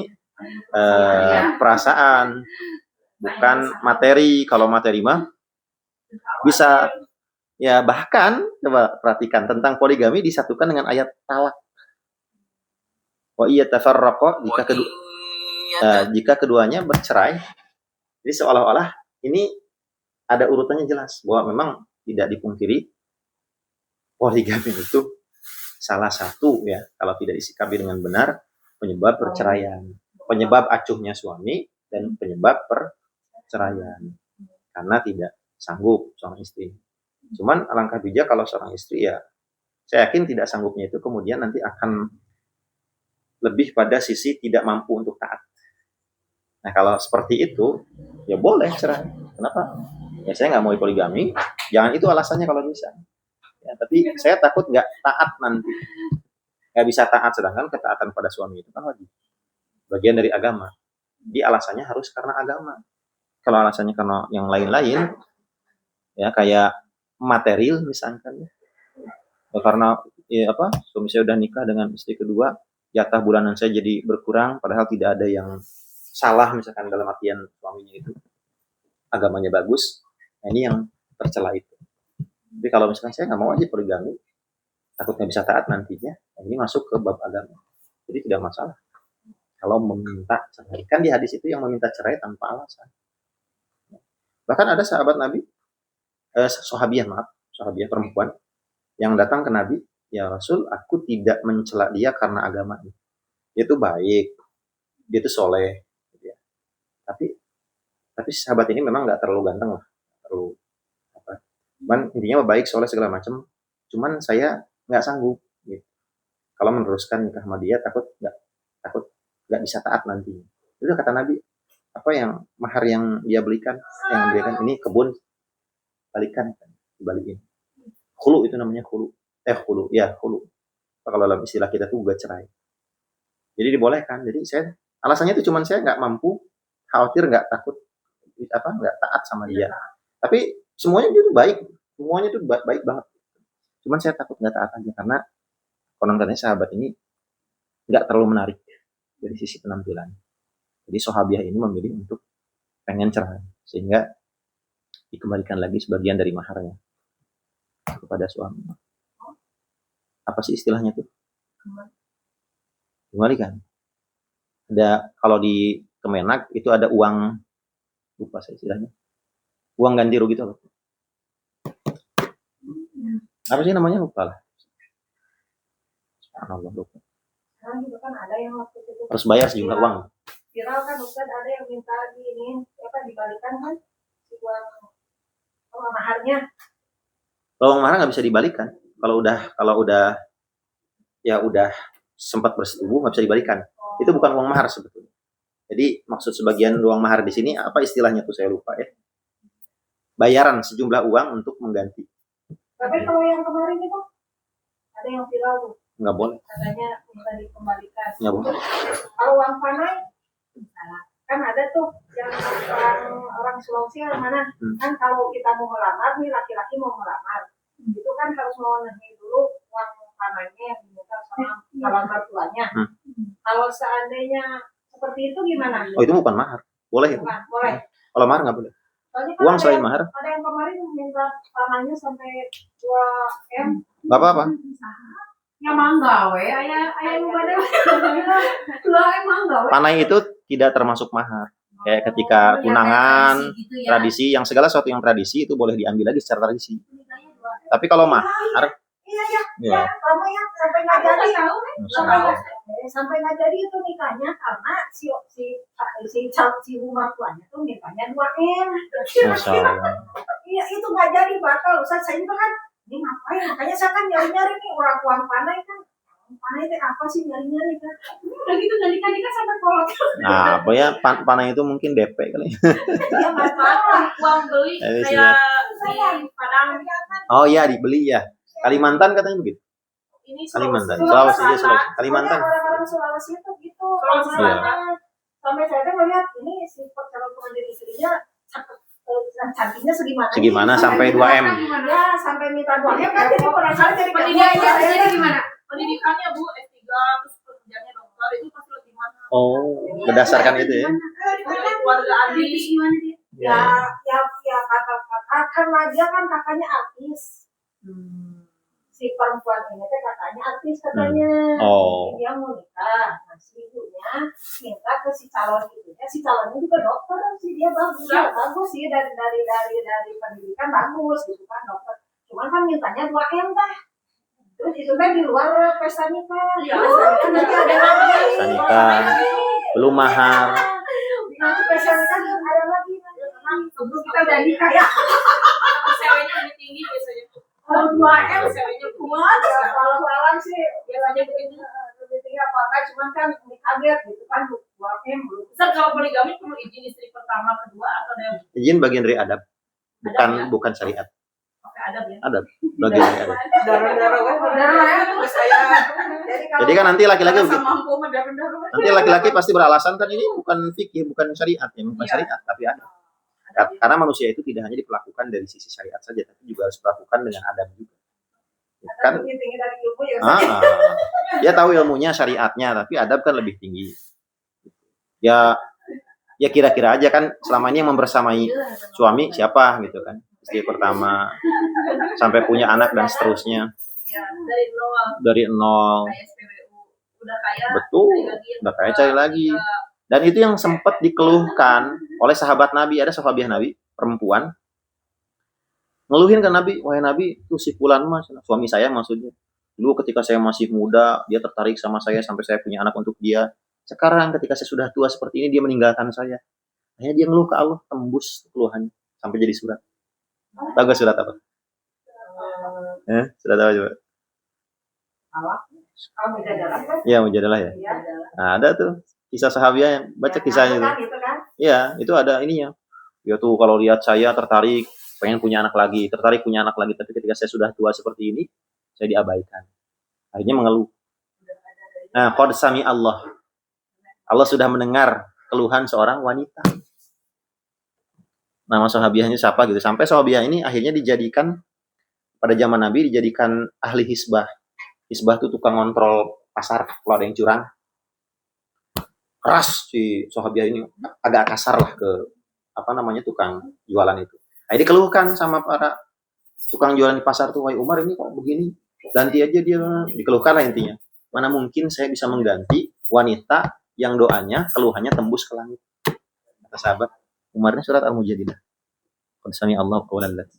perasaan, bukan materi. Kalau materi mah bisa. Ya, bahkan coba perhatikan tentang poligami disatukan dengan ayat talak. Wa iya tafarraqa, jika keduanya bercerai. Jadi seolah-olah ini ada urutannya jelas bahwa memang tidak dipungkiri poligami itu salah satu ya, kalau tidak disikapi dengan benar, penyebab perceraian, penyebab acuhnya suami dan penyebab perceraian karena tidak sanggup seorang istri. Cuman alangkah bijak kalau seorang istri, ya saya yakin tidak sanggupnya itu kemudian nanti akan lebih pada sisi tidak mampu untuk taat. Nah kalau seperti itu ya boleh cerai. Kenapa? Ya saya nggak mau poligami, jangan itu alasannya kalau bisa. Ya, tapi saya takut nggak taat nanti, nggak bisa taat, sedangkan ketaatan pada suami itu kan wajib, bagian dari agama. Jadi alasannya harus karena agama. Kalau alasannya karena yang lain-lain, ya kayak material misalkan, ya, karena suami saya udah nikah dengan istri kedua, jatah bulanan saya jadi berkurang, padahal tidak ada yang salah misalkan dalam artian suaminya itu agamanya bagus. Nah ini yang tercela itu. Tapi kalau misalkan saya nggak mau aja poligami, takut nggak bisa taat nantinya, nah ini masuk ke bab agama. Jadi tidak masalah kalau meminta cerai. Kan di hadis itu yang meminta cerai tanpa alasan. Bahkan ada sahabat Nabi, sahabiah perempuan yang datang ke Nabi, ya Rasul, aku tidak mencela dia karena agamanya. Dia itu baik, dia itu soleh. Tapi sahabat ini memang nggak terlalu ganteng lah, cuman intinya baik, soleh segala macam. Cuman saya nggak sanggup gitu. Kalau meneruskan nikah sama dia, takut nggak bisa taat nanti. Itu kata Nabi, apa yang mahar yang dia belikan, ini kebun, balikan, dibalikin. Khulu itu namanya khulu. Khulu. Kalau dalam istilah kita tuh gugat cerai. Jadi dibolehkan. Jadi saya alasannya itu cuman saya nggak mampu, khawatir nggak taat sama dia. Tapi semuanya itu baik, semuanya itu baik banget. Cuman saya takut nggak taat aja karena konon katanya sahabat ini nggak terlalu menarik dari sisi penampilan. Jadi sahabiah ini memilih untuk pengen cerai sehingga dikembalikan lagi sebagian dari maharnya kepada suami. Apa sih istilahnya tuh? Kembalikan. Ada kalau di Kemenak itu ada uang, lupa saya istilahnya, uang ganti rugi itu apa sih namanya, lupa lah. Lupa. Kan ada yang waktu itu harus bayar sejumlah uang. Viral kan Ustaz, ada yang minta dibalikan kan uang maharnya. Kalau mahar nggak bisa dibalikan. Kalau udah ya udah sempat bersetubuh nggak bisa dibalikan. Itu bukan uang mahar sebetulnya. Jadi maksud sebagian uang mahar di sini apa istilahnya tuh saya lupa ya. Bayaran sejumlah uang untuk mengganti. Tapi kalau yang kemarin itu ada yang viral tuh. Nggak boleh. Katanya bisa dikembalikan. Nggak boleh. Kalau uang panai, kan ada tuh yang orang Sulawesi yang mana? Kan kalau kita mau melamar nih, laki-laki mau melamar, itu kan harus memenuhi dulu uang panainya yang diminta sama calon mertuanya. Kalau seandainya seperti itu gimana? Oh itu bukan mahar. Boleh itu. Boleh. Kalau mahar nggak boleh. Kan Uang selain mahar? Ada yang kemarin minta tanahnya sampai 2 M. Nggak apa-apa. Ya mangga we, ayah yang pada lah emang gawe. Panai itu tidak termasuk mahar. Kayak ketika tunangan, Gitu ya. tradisi, yang segala sesuatu yang tradisi itu boleh diambil lagi secara tradisi. Tapi kalau mahar, Iya. Lama ya sampai nggak jadi. Sampai nggak jadi itu nikahnya karena si rumah tuanya tuh mintanya 2 M. Masya Allah. Iya itu nggak jadi batal. Ustaz saya juga kan ini ngapain? Makanya saya kan nyari-nyari nih orang uang panai kan. Panai itu apa sih nyari-nyari kan? Udah gitu nikah sampai kolot. Nah, pokoknya panai itu mungkin DP kali. Ya nggak salah. Uang beli kayak di Padang. Oh iya dibeli ya. Kalimantan katanya begitu. Ini Kalimantan, Sulawesi. Kalimantan. Orang-orang Sulawesi itu gitu. Sampai saya tuh melihat ini si calon pengantin istrinya cantiknya segimana? Segimana sampai 2 M? Ya sampai minta 2 M kan jadi penasaran jadi pendidikannya gimana? Pendidikannya Bu S3 terus pekerjaannya dokter itu pasti lebih mana? Oh, berdasarkan itu ya? Keluarga Adi gimana dia? Ya kata karena dia kan kakaknya artis. Si perempuan ini teh kakaknya artis katanya. Oh. Dia mau nikah, nah si ibunya minta ke si calon ibunya, si calonnya juga dokter sih dia bagus sih dari pendidikan bagus gitu kan dokter. Cuman kan mintanya 2 M dah. Terus itu kan di luar pesta nikah. Nanti ada lagi. Pesta nikah. Belum mahar. Nanti pesta nikah ada lagi. Sebelum kita udah nikah ya. Ceweknya lebih tinggi biasanya. Kalau 2 M ceweknya kuat ya kalau lawan sih biasanya begini lebih tinggi apa enggak cuman kan kaget gitu kan 2 M belum. Besar kalau poligami perlu izin istri pertama, kedua atau ada Izin bagian dari adab. Bukan syariat. Oke, adab ya. Adab. Bagian dari adab. Darah saya. Jadi kan nanti laki-laki begitu. Mampu mendarah. Nanti laki-laki pasti beralasan kan ini bukan fikih, bukan syariat ya, bukan syariat tapi adab. Karena manusia itu tidak hanya diperlakukan dari sisi syariat saja, tapi juga harus diperlakukan dengan adab juga. Kan? Dia tahu ilmunya syariatnya, tapi adab kan lebih tinggi. Ya kira-kira aja kan selama ini yang membersamai suami siapa gitu kan, istri pertama sampai punya anak dan seterusnya. Ya, dari nol. Kayak SPBU. Udah kaya. Betul. Udah kaya cari lagi. Dan itu yang sempat dikeluhkan oleh sahabat Nabi, ada sahabiah Nabi, perempuan, ngeluhin ke Nabi, wahai Nabi, itu si fulan mas, suami saya maksudnya. Dulu ketika saya masih muda, dia tertarik sama saya sampai saya punya anak untuk dia. Sekarang ketika saya sudah tua seperti ini, dia meninggalkan saya. Akhirnya dia ngeluh ke Allah, tembus keluhannya sampai jadi surat. Tahu gak surat apa? Surat apa coba? Ya, Mujadalah ya. Nah, ada tuh kisah sahabiah yang baca kisahnya itu. Iya, itu ada ininya. Dia tuh kalau lihat saya tertarik, pengen punya anak lagi, tapi ketika saya sudah tua seperti ini, saya diabaikan. Akhirnya mengeluh. Nah, qad sami Allah sudah mendengar keluhan seorang wanita. Nama sahabiahnya siapa gitu. Sampai sahabiah ini akhirnya dijadikan pada zaman Nabi dijadikan ahli hisbah. Hisbah itu tukang kontrol pasar kalau ada yang curang. Keras si sahabiah ini, agak kasar lah ke tukang jualan itu. Nah, dikeluhkan sama para tukang jualan di pasar tuh, wahai Umar ini kok begini, ganti aja dia. Dikeluhkan lah intinya. Mana mungkin saya bisa mengganti wanita yang doanya, keluhannya tembus ke langit. Kata sahabat, Umarnya surat Al-Mujadilah. Qad sami Allah qawlan lati.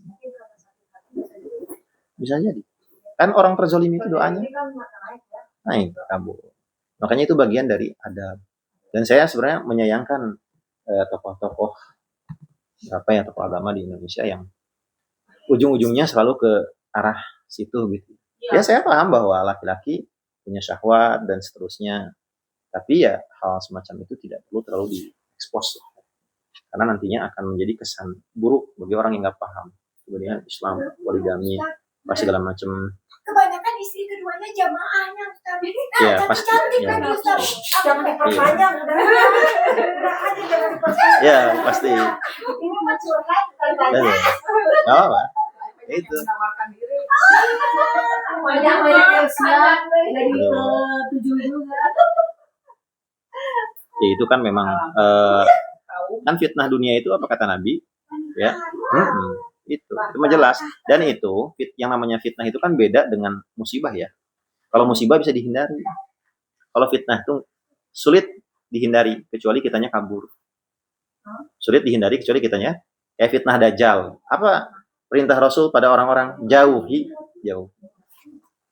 Bisa jadi. Kan orang terzalimi itu doanya naik kabur. Makanya itu bagian dari adab. Dan saya sebenarnya menyayangkan tokoh-tokoh tokoh agama di Indonesia yang ujung-ujungnya selalu ke arah situ gitu. Ya saya paham bahwa laki-laki punya syahwat dan seterusnya. Tapi ya hal semacam itu tidak perlu terlalu diekspos, karena nantinya akan menjadi kesan buruk bagi orang yang nggak paham kemudian Islam, poligami, apa segala macam. Kebanyakan istri keduanya jamaahnya, tapi Ya, pasti. cantik Ya, kan Ustaz. Jangan diperpanjang, udah aja jangan diperpanjang. ya pasti. Ini mah curhat kali Betul. banyak. Nggak apa-apa. Itu. Menawarkan diri. Banyak Ustaz. Dari ke-7 juga. Ya itu kan memang kan fitnah dunia itu apa kata Nabi? Ya, itu mah jelas. Dan itu yang namanya fitnah itu kan beda dengan musibah ya. Kalau musibah bisa dihindari. Kalau fitnah itu sulit dihindari kecuali kitanya kabur. Sulit dihindari kecuali kitanya kayak fitnah dajjal. Apa perintah Rasul pada orang-orang? Jauhi, jauh.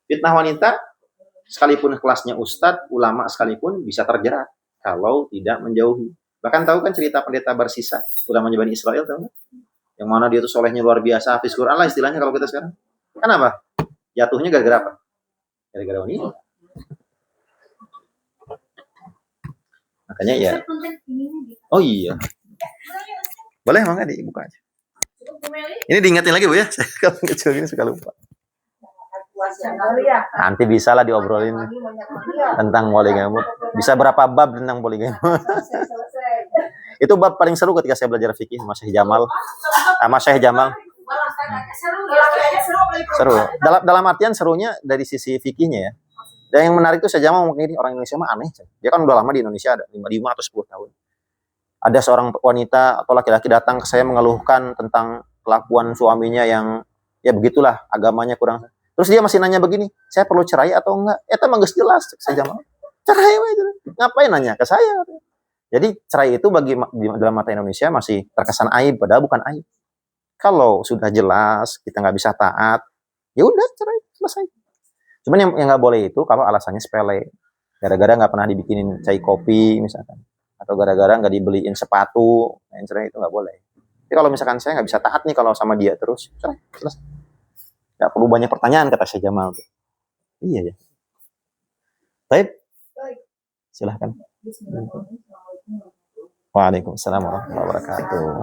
Fitnah wanita sekalipun kelasnya ustadz, ulama sekalipun bisa terjerat kalau tidak menjauhi. Bahkan tahu kan cerita pendeta Barsisa, ulamanya Bani Israel, tahu nggak? Yang mana dia tuh solehnya luar biasa, hafiz Quran lah istilahnya kalau kita sekarang. Kenapa? Jatuhnya gara-gara apa? Gara-gara wanita. Makanya ya. Oh iya. Boleh emang nggak dibuka aja. Ini diingetin lagi Bu ya. Kalau kecil gini suka lupa. Nanti bisa lah diobrolin tentang poligami. Bisa berapa bab tentang poligami? Itu bab paling seru ketika saya belajar fikih sama Syekh Jamal. Sama Syekh Jamal. Seru. Dalam artian serunya dari sisi fikihnya ya. Dan yang menarik itu Syekh Jamal ngomong ini, orang Indonesia mah aneh. Dia kan udah lama di Indonesia, ada 5 atau 10 tahun. Ada seorang wanita atau laki-laki datang ke saya mengeluhkan tentang kelakuan suaminya yang ya begitulah, agamanya kurang. Terus dia masih nanya begini, saya perlu cerai atau enggak? Eta mah geus jelas, Syekh Jamal. Cerai aja. Ngapain nanya ke saya? Jadi cerai itu bagi dalam mata Indonesia masih terkesan aib, padahal bukan aib. Kalau sudah jelas kita nggak bisa taat, ya udah cerai selesai. Cuman yang nggak boleh itu kalau alasannya sepele, gara-gara nggak pernah dibikinin cai kopi misalkan, atau gara-gara nggak dibeliin sepatu, yang cerai itu nggak boleh. Jadi kalau misalkan saya nggak bisa taat nih kalau sama dia terus, cerai selesai. Nggak perlu banyak pertanyaan kata Syekh Jamal. Iya ya. Baik, silahkan. Waalaikumsalam warahmatullahi wabarakatuh.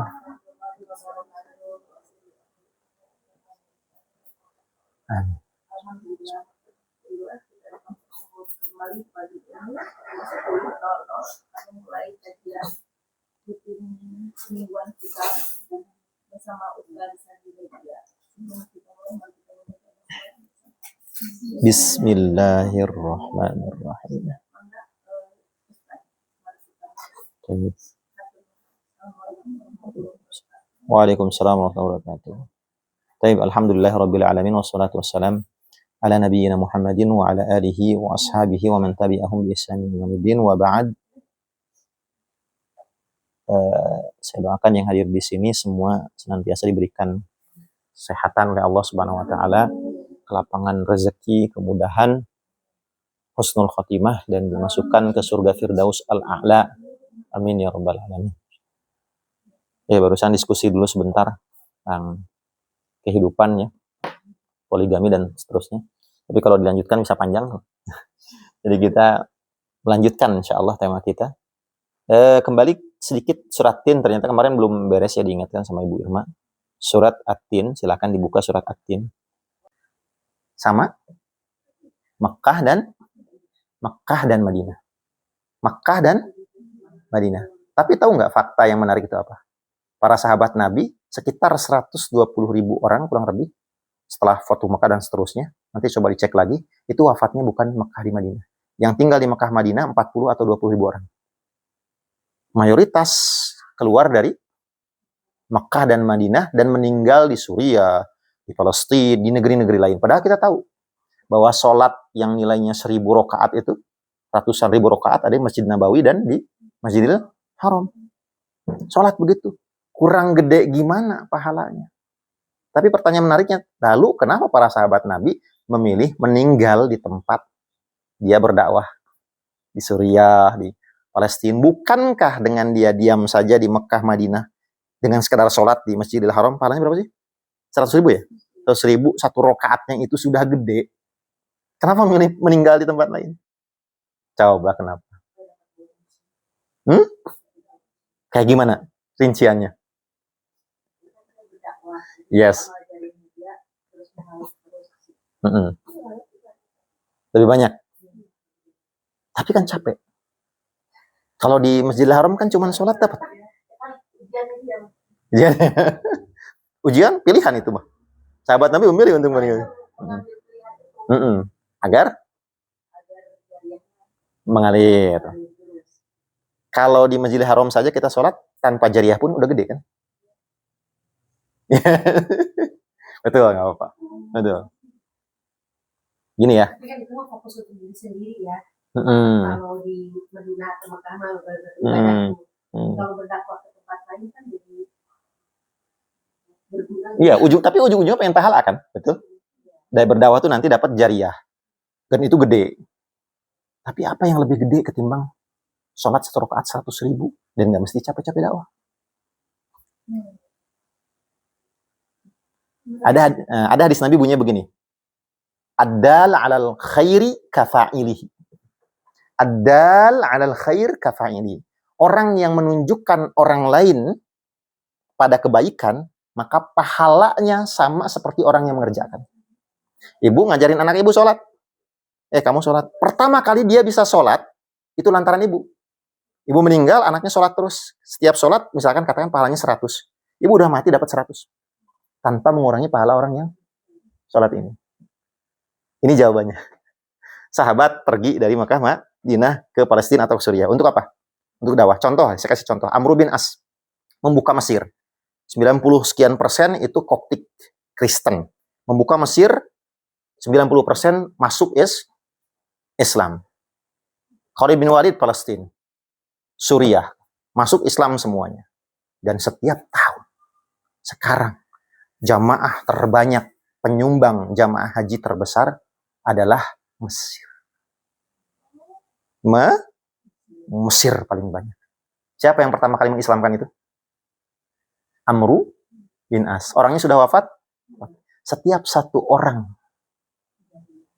Kembali pagi ini 10.00 mulai kajian rutin mingguan kita bersama Ustaz Sandi Media. Bismillahirrahmanirrahim. Waalaikumsalam warahmatullahi wabarakatuh. Baik, alhamdulillah rabbil alamin wassalatu wassalam ala nabiyyina Muhammadin wa ala alihi wa ashabihi wa man tabi'ahum bi ihsan ila yaumil wa ba'd. Saya doakan yang hadir di sini semua senantiasa diberikan kesehatan oleh Allah Subhanahu wa taala, kelapangan rezeki, kemudahan, husnul khotimah dan dimasukkan ke surga Firdaus al-A'la. Amin ya rabbal alamin. Ya, barusan diskusi dulu sebentar tentang kehidupan ya, poligami dan seterusnya. Tapi kalau dilanjutkan bisa panjang. Jadi kita melanjutkan insyaallah tema kita. Kembali sedikit surat Tin, ternyata kemarin belum beres ya, diingatkan sama Ibu Irma. Surat At-Tin, silakan dibuka surat At-Tin. Sama Mekkah dan Madinah. Mekkah dan Madinah. Tapi tahu nggak fakta yang menarik itu apa? Para sahabat Nabi sekitar 120.000 orang kurang lebih setelah Fatuh Mekah dan seterusnya. Nanti coba dicek lagi, itu wafatnya bukan Mekkah di Madinah. Yang tinggal di Mekkah Madinah 40 atau 20.000 orang. Mayoritas keluar dari Mekkah dan Madinah dan meninggal di Suriah, di Palestina, di negeri-negeri lain. Padahal kita tahu bahwa sholat yang nilainya 1.000 rakaat itu, ratusan ribu rakaat ada di Masjid Nabawi dan di Masjidil Haram. Sholat begitu. Kurang gede gimana pahalanya? Tapi pertanyaan menariknya, lalu kenapa para sahabat Nabi memilih meninggal di tempat dia berdakwah? Di Suriah, di Palestina. Bukankah dengan dia diam saja di Mekkah, Madinah, dengan sekedar sholat di Masjidil Haram, pahalanya berapa sih? 100.000 ya? 100.000, satu rakaatnya itu sudah gede. Kenapa meninggal di tempat lain? Coba kenapa? Kayak gimana rinciannya? Yes. Lebih banyak. Tapi kan capek. Kalau di Masjidil Haram kan cuma sholat dapat. Ujian pilihan itu mah. Sahabat Nabi memilih untuk meninggal. Agar mengalir. Kalau di Masjidil Haram saja kita sholat tanpa jariah pun udah gede kan? Betul, nggak apa-apa. Betul. Gini ya. Tapi kan itu mah fokus untuk diri sendiri ya. Kalau di Madinah atau Mekah mah kalau berdakwah ke tempat lain kan jadi berguna. Iya, tapi ujung-ujungnya pengen pahala kan, betul? Dari berdakwah tuh nanti dapat jariah, dan itu gede. Tapi apa yang lebih gede ketimbang sholat 1 rakaat 100.000 dan nggak mesti capek-capek dakwah? Ada hadis Nabi bunyinya begini. Ad-dal 'alal khairi kafa'ilihi. Ad-dal 'alal khair kafa'ilihi. Orang yang menunjukkan orang lain pada kebaikan, maka pahalanya sama seperti orang yang mengerjakan. Ibu ngajarin anak ibu sholat. Kamu sholat. Pertama kali dia bisa sholat, itu lantaran ibu. Ibu meninggal, anaknya sholat terus. Setiap sholat, misalkan katakan pahalanya 100. Ibu udah mati dapat 100. Tanpa mengurangi pahala orang yang sholat ini. Ini jawabannya. Sahabat pergi dari Makkah, Madinah ke Palestina atau ke Suriah. Untuk apa? Untuk dakwah. Contoh, saya kasih contoh. Amr bin As membuka Mesir. 90% itu Koptik Kristen. Membuka Mesir, 90% masuk Islam. Khalid bin Walid Palestina. Suriah. Masuk Islam semuanya. Dan setiap tahun, sekarang, jamaah terbanyak, penyumbang jamaah haji terbesar adalah Mesir. Mesir paling banyak. Siapa yang pertama kali mengislamkan itu? Amr bin As. Orangnya sudah wafat. Setiap satu orang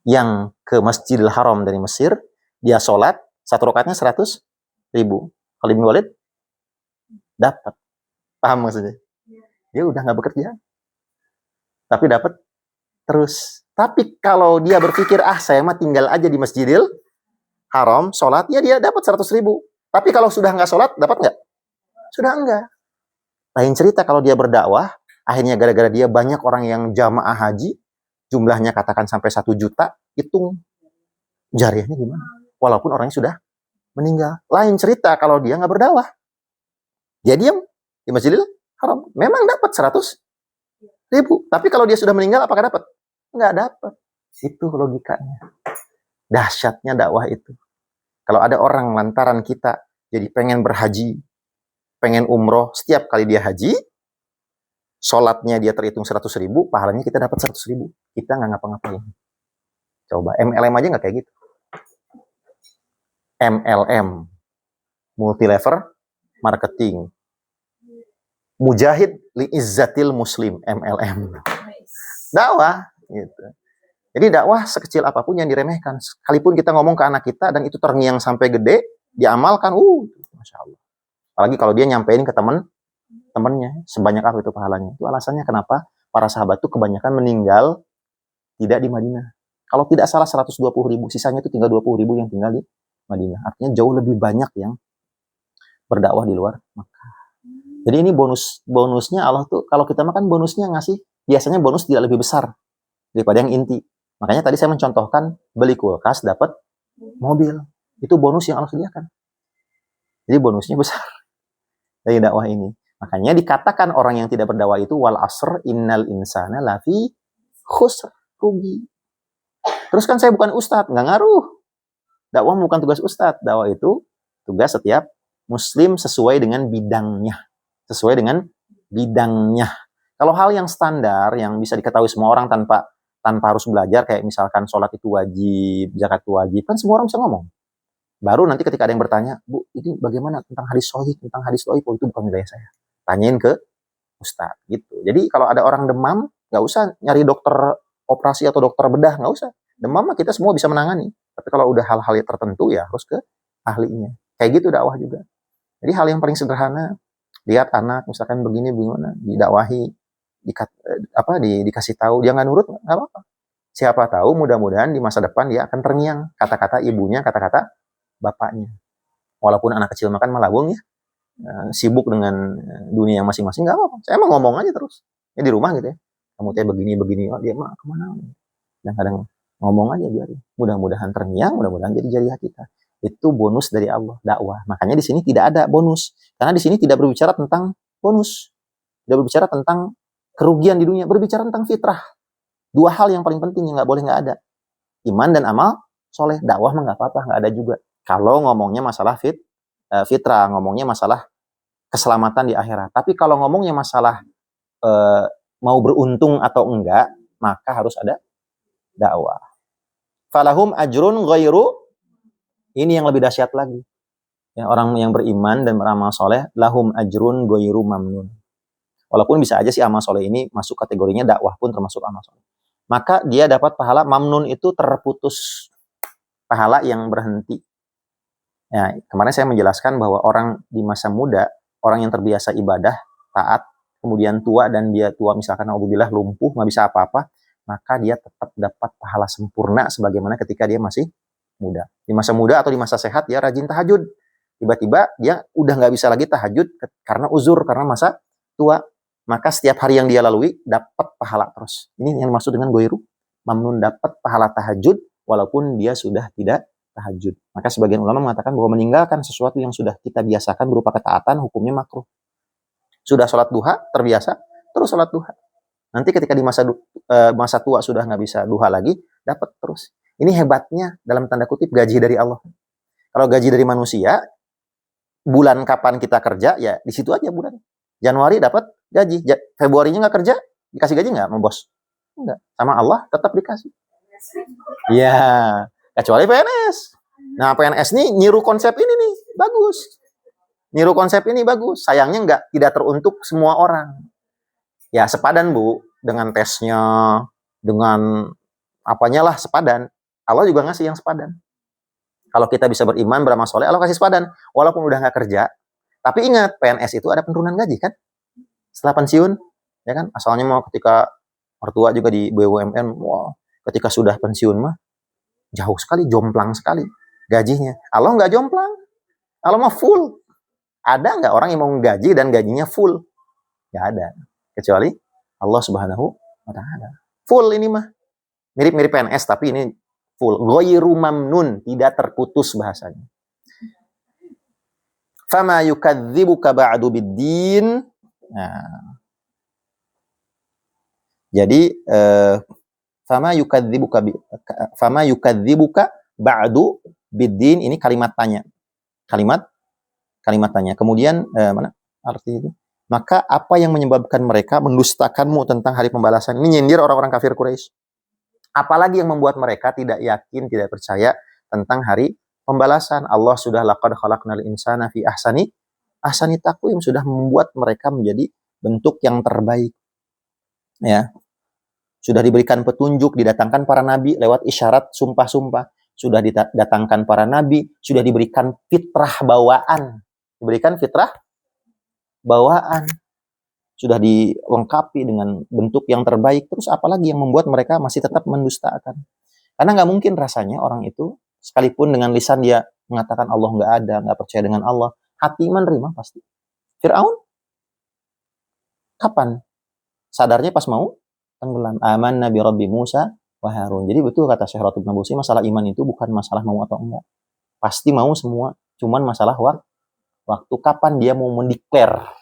yang ke Masjidil Haram dari Mesir, dia sholat, 1 rakaatnya 100.000. Khalid bin Walid dapat. Paham maksudnya? Dia udah nggak bekerja, tapi dapat terus. Tapi kalau dia berpikir, saya mah tinggal aja di Masjidil Haram, sholat, ya dia dapat 100.000. Tapi kalau sudah nggak sholat, dapat nggak? Sudah enggak. Lain cerita kalau dia berdakwah, akhirnya gara-gara dia banyak orang yang jamaah haji, jumlahnya katakan sampai 1 juta, hitung jariahnya gimana? Walaupun orangnya sudah meninggal. Lain cerita kalau dia nggak berdakwah. Dia diam di Masjidil Haram. Memang dapat 100.000. Tapi kalau dia sudah meninggal, apakah dapat? Nggak dapat. Itu logikanya. Dahsyatnya dakwah itu. Kalau ada orang lantaran kita jadi pengen berhaji, pengen umroh, setiap kali dia haji, sholatnya dia terhitung 100.000, pahalanya kita dapat 100.000. Kita nggak ngapa-ngapain. Coba, MLM aja nggak kayak gitu. MLM, multi-level marketing. Mujahid li izzatil muslim, MLM. Dakwah, gitu. Jadi dakwah sekecil apapun yang diremehkan. Sekalipun kita ngomong ke anak kita dan itu terngiang sampai gede, diamalkan, Masya Allah. Apalagi kalau dia nyampein ke temennya, sebanyak apa itu pahalanya. Itu alasannya kenapa para sahabat itu kebanyakan meninggal tidak di Madinah. Kalau tidak salah 120.000, sisanya itu tinggal 20.000 yang tinggal di Madinah. Artinya jauh lebih banyak yang berdakwah di luar Makkah. Jadi ini bonusnya Allah tuh, kalau kita makan bonusnya ngasih, biasanya bonus tidak lebih besar daripada yang inti. Makanya tadi saya mencontohkan beli kulkas dapat mobil. Itu bonus yang Allah sediakan. Jadi bonusnya besar dari dakwah ini. Makanya dikatakan orang yang tidak berdakwah itu wal asr innal insana lafi khusr, rugi. Terus kan saya bukan ustadz, nggak ngaruh. Dakwah bukan tugas ustadz. Dakwah itu tugas setiap muslim sesuai dengan bidangnya. Sesuai dengan bidangnya. Kalau hal yang standar, yang bisa diketahui semua orang tanpa harus belajar, kayak misalkan sholat itu wajib, zakat itu wajib, kan semua orang bisa ngomong. Baru nanti ketika ada yang bertanya, Bu, ini bagaimana tentang hadis sahih, tentang hadis dhaif, itu bukan wilayah saya. Tanyain ke ustaz, gitu. Jadi kalau ada orang demam, nggak usah nyari dokter operasi atau dokter bedah, nggak usah. Demam mah kita semua bisa menangani. Tapi kalau udah hal-hal yang tertentu ya harus ke ahlinya. Kayak gitu dakwah juga. Jadi hal yang paling sederhana, lihat anak misalkan begini bagaimana, didakwahi, dikasih tahu, dia nggak nurut nggak apa-apa. Siapa tahu mudah-mudahan di masa depan dia akan terngiang kata-kata ibunya, kata-kata bapaknya. Walaupun anak kecil makan malabung ya, sibuk dengan dunia masing-masing nggak apa-apa. Saya emang ngomong aja terus. Ya di rumah gitu ya. Kamu teh begini, oh dia mah kemana? Dan kadang ngomong aja biar mudah-mudahan terngiang, mudah-mudahan jadi jariah kita. Itu bonus dari Allah, dakwah. Makanya di sini tidak ada bonus. Karena di sini tidak berbicara tentang bonus. Tidak berbicara tentang kerugian di dunia, berbicara tentang fitrah. Dua hal yang paling penting yang nggak boleh nggak ada. Iman dan amal soleh. Dakwah mah nggak apa-apa, nggak ada juga. Kalau ngomongnya masalah fitrah, ngomongnya masalah keselamatan di akhirat. Tapi kalau ngomongnya masalah mau beruntung atau enggak, maka harus ada dakwah. Falahum ajrun ghairu, ini yang lebih dahsyat lagi. Ya, orang yang beriman dan beramal soleh, lahum ajrun ghairu mamnun. Walaupun bisa aja sih amal soleh ini masuk kategorinya dakwah pun termasuk amal soleh. Maka dia dapat pahala mamnun, itu terputus, pahala yang berhenti. Ya, kemarin saya menjelaskan bahwa orang di masa muda, orang yang terbiasa ibadah, taat, kemudian tua dan dia tua misalkan alhamdulillah lumpuh, nggak bisa apa-apa, maka dia tetap dapat pahala sempurna sebagaimana ketika dia masih muda. Di masa muda atau di masa sehat dia rajin tahajud. Tiba-tiba dia udah nggak bisa lagi tahajud karena uzur, karena masa tua. Maka setiap hari yang dia lalui dapat pahala terus. Ini yang dimaksud dengan goiru mamnun, dapat pahala tahajud walaupun dia sudah tidak tahajud. Maka sebagian ulama mengatakan bahwa meninggalkan sesuatu yang sudah kita biasakan berupa ketaatan hukumnya makruh. Sudah sholat duha terbiasa, terus sholat duha. Nanti ketika di masa tua sudah nggak bisa duha lagi, dapat terus. Ini hebatnya dalam tanda kutip gaji dari Allah. Kalau gaji dari manusia, bulan kapan kita kerja ya di situ aja bulan. Januari dapat gaji, Februarinya nggak kerja, dikasih gaji nggak sama bos? Enggak. Sama Allah tetap dikasih. Ya, kecuali PNS. Nah, PNS nih nyiru konsep ini nih, bagus. Niru konsep ini bagus. Sayangnya tidak teruntuk semua orang. Ya, sepadan Bu, dengan tesnya, dengan apanya lah sepadan. Allah juga ngasih yang sepadan. Kalau kita bisa beriman, beramal soleh, Allah kasih sepadan. Walaupun udah nggak kerja. Tapi ingat, PNS itu ada penurunan gaji kan? Setelah pensiun, ya kan? Asalnya mau ketika mertua juga di BUMN, wah, ketika sudah pensiun mah jauh sekali, jomplang sekali gajinya. Allah nggak jomplang. Allah mah full. Ada nggak orang yang mau gaji dan gajinya full? Nggak ada. Kecuali Allah Subhanahu wa Ta'ala. Full ini mah. Mirip-mirip PNS, tapi ini full. Ghairu mamnun, tidak terputus bahasanya. Fama yukadzibuka ba'du biddin. Nah. Jadi fama yukadzibuka ba'du biddin, ini kalimat tanya. Kalimat tanya. Kemudian mana arti itu? Maka apa yang menyebabkan mereka mendustakanmu tentang hari pembalasan? Ini nyindir orang-orang kafir Quraisy. Apalagi yang membuat mereka tidak yakin, tidak percaya tentang hari pembalasan. Allah sudah laqad khalaqnal insana fi ahsani taqwim, sudah membuat mereka menjadi bentuk yang terbaik. Ya. Sudah diberikan petunjuk, didatangkan para nabi lewat isyarat sumpah-sumpah. Sudah didatangkan para nabi, sudah diberikan fitrah bawaan. Diberikan fitrah bawaan. Sudah dilengkapi dengan bentuk yang terbaik. Terus apalagi yang membuat mereka masih tetap mendustakan? Karena nggak mungkin rasanya orang itu, sekalipun dengan lisan dia mengatakan Allah nggak ada, nggak percaya dengan Allah, hati menerima pasti. Fir'aun? Kapan? Sadarnya pas mau tenggelam. Amanna bi Rabbi Musa wa Harun. Jadi betul kata Syekh Ratib Nabusi, masalah iman itu bukan masalah mau atau enggak. Pasti mau semua. Cuman masalah waktu kapan dia mau mendeklar.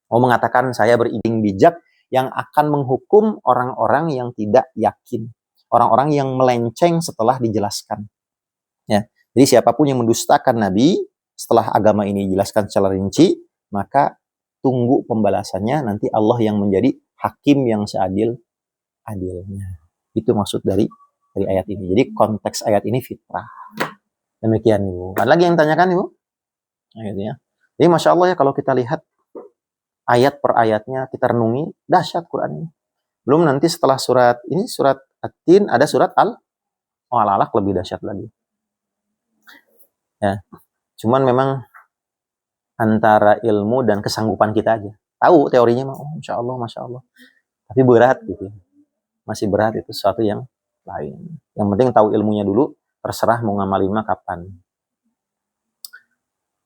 Mau mengatakan saya beriding bijak yang akan menghukum orang-orang yang tidak yakin. Orang-orang yang melenceng setelah dijelaskan. Ya. Jadi siapapun yang mendustakan Nabi setelah agama ini dijelaskan secara rinci, maka tunggu pembalasannya, nanti Allah yang menjadi hakim yang seadil-adilnya. Itu maksud dari ayat ini. Jadi konteks ayat ini fitrah. Demikian Ibu. Ada lagi yang tanyakan Ibu? Ayatnya. Jadi Masya Allah ya, kalau kita lihat ayat per ayatnya, kita renungi, dahsyat Quran ini. Belum nanti setelah surat ini, surat At-Tin, ada surat Al-Alaq lebih dahsyat lagi. Ya. Cuman memang antara ilmu dan kesanggupan kita aja. Tahu teorinya mah, insya Allah, masya Allah. Tapi berat gitu. Masih berat, itu sesuatu yang lain. Yang penting tahu ilmunya dulu, terserah mau ngamalin mah kapan.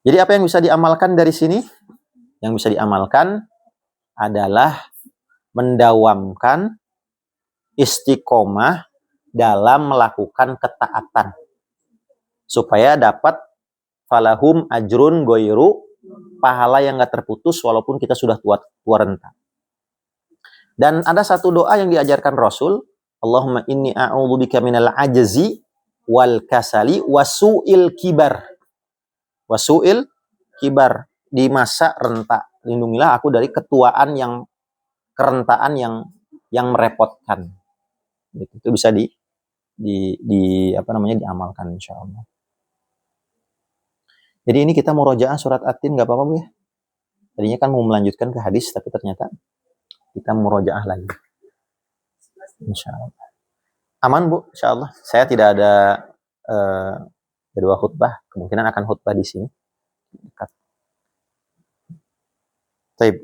Jadi apa yang bisa diamalkan dari sini? Yang bisa diamalkan adalah mendawamkan istiqomah dalam melakukan ketaatan. Supaya dapat falahum ajrun goiru, pahala yang gak terputus walaupun kita sudah tua renta. Dan ada satu doa yang diajarkan Rasul, Allahumma inni a'udzubika minal ajzi wal kasali wasu'il kibar. Wasu'il kibar, di masa renta. Lindungilah aku dari kerentaan yang merepotkan. Itu bisa diamalkan insyaallah. Jadi ini kita murojaah surat At-Tin, gak apa-apa Bu ya. Tadinya kan mau melanjutkan ke hadis, tapi ternyata kita murojaah lagi. Insyaallah. Aman Bu, insyaallah. Saya tidak ada jadwal khutbah, kemungkinan akan khutbah di sini. Dekat. Baik.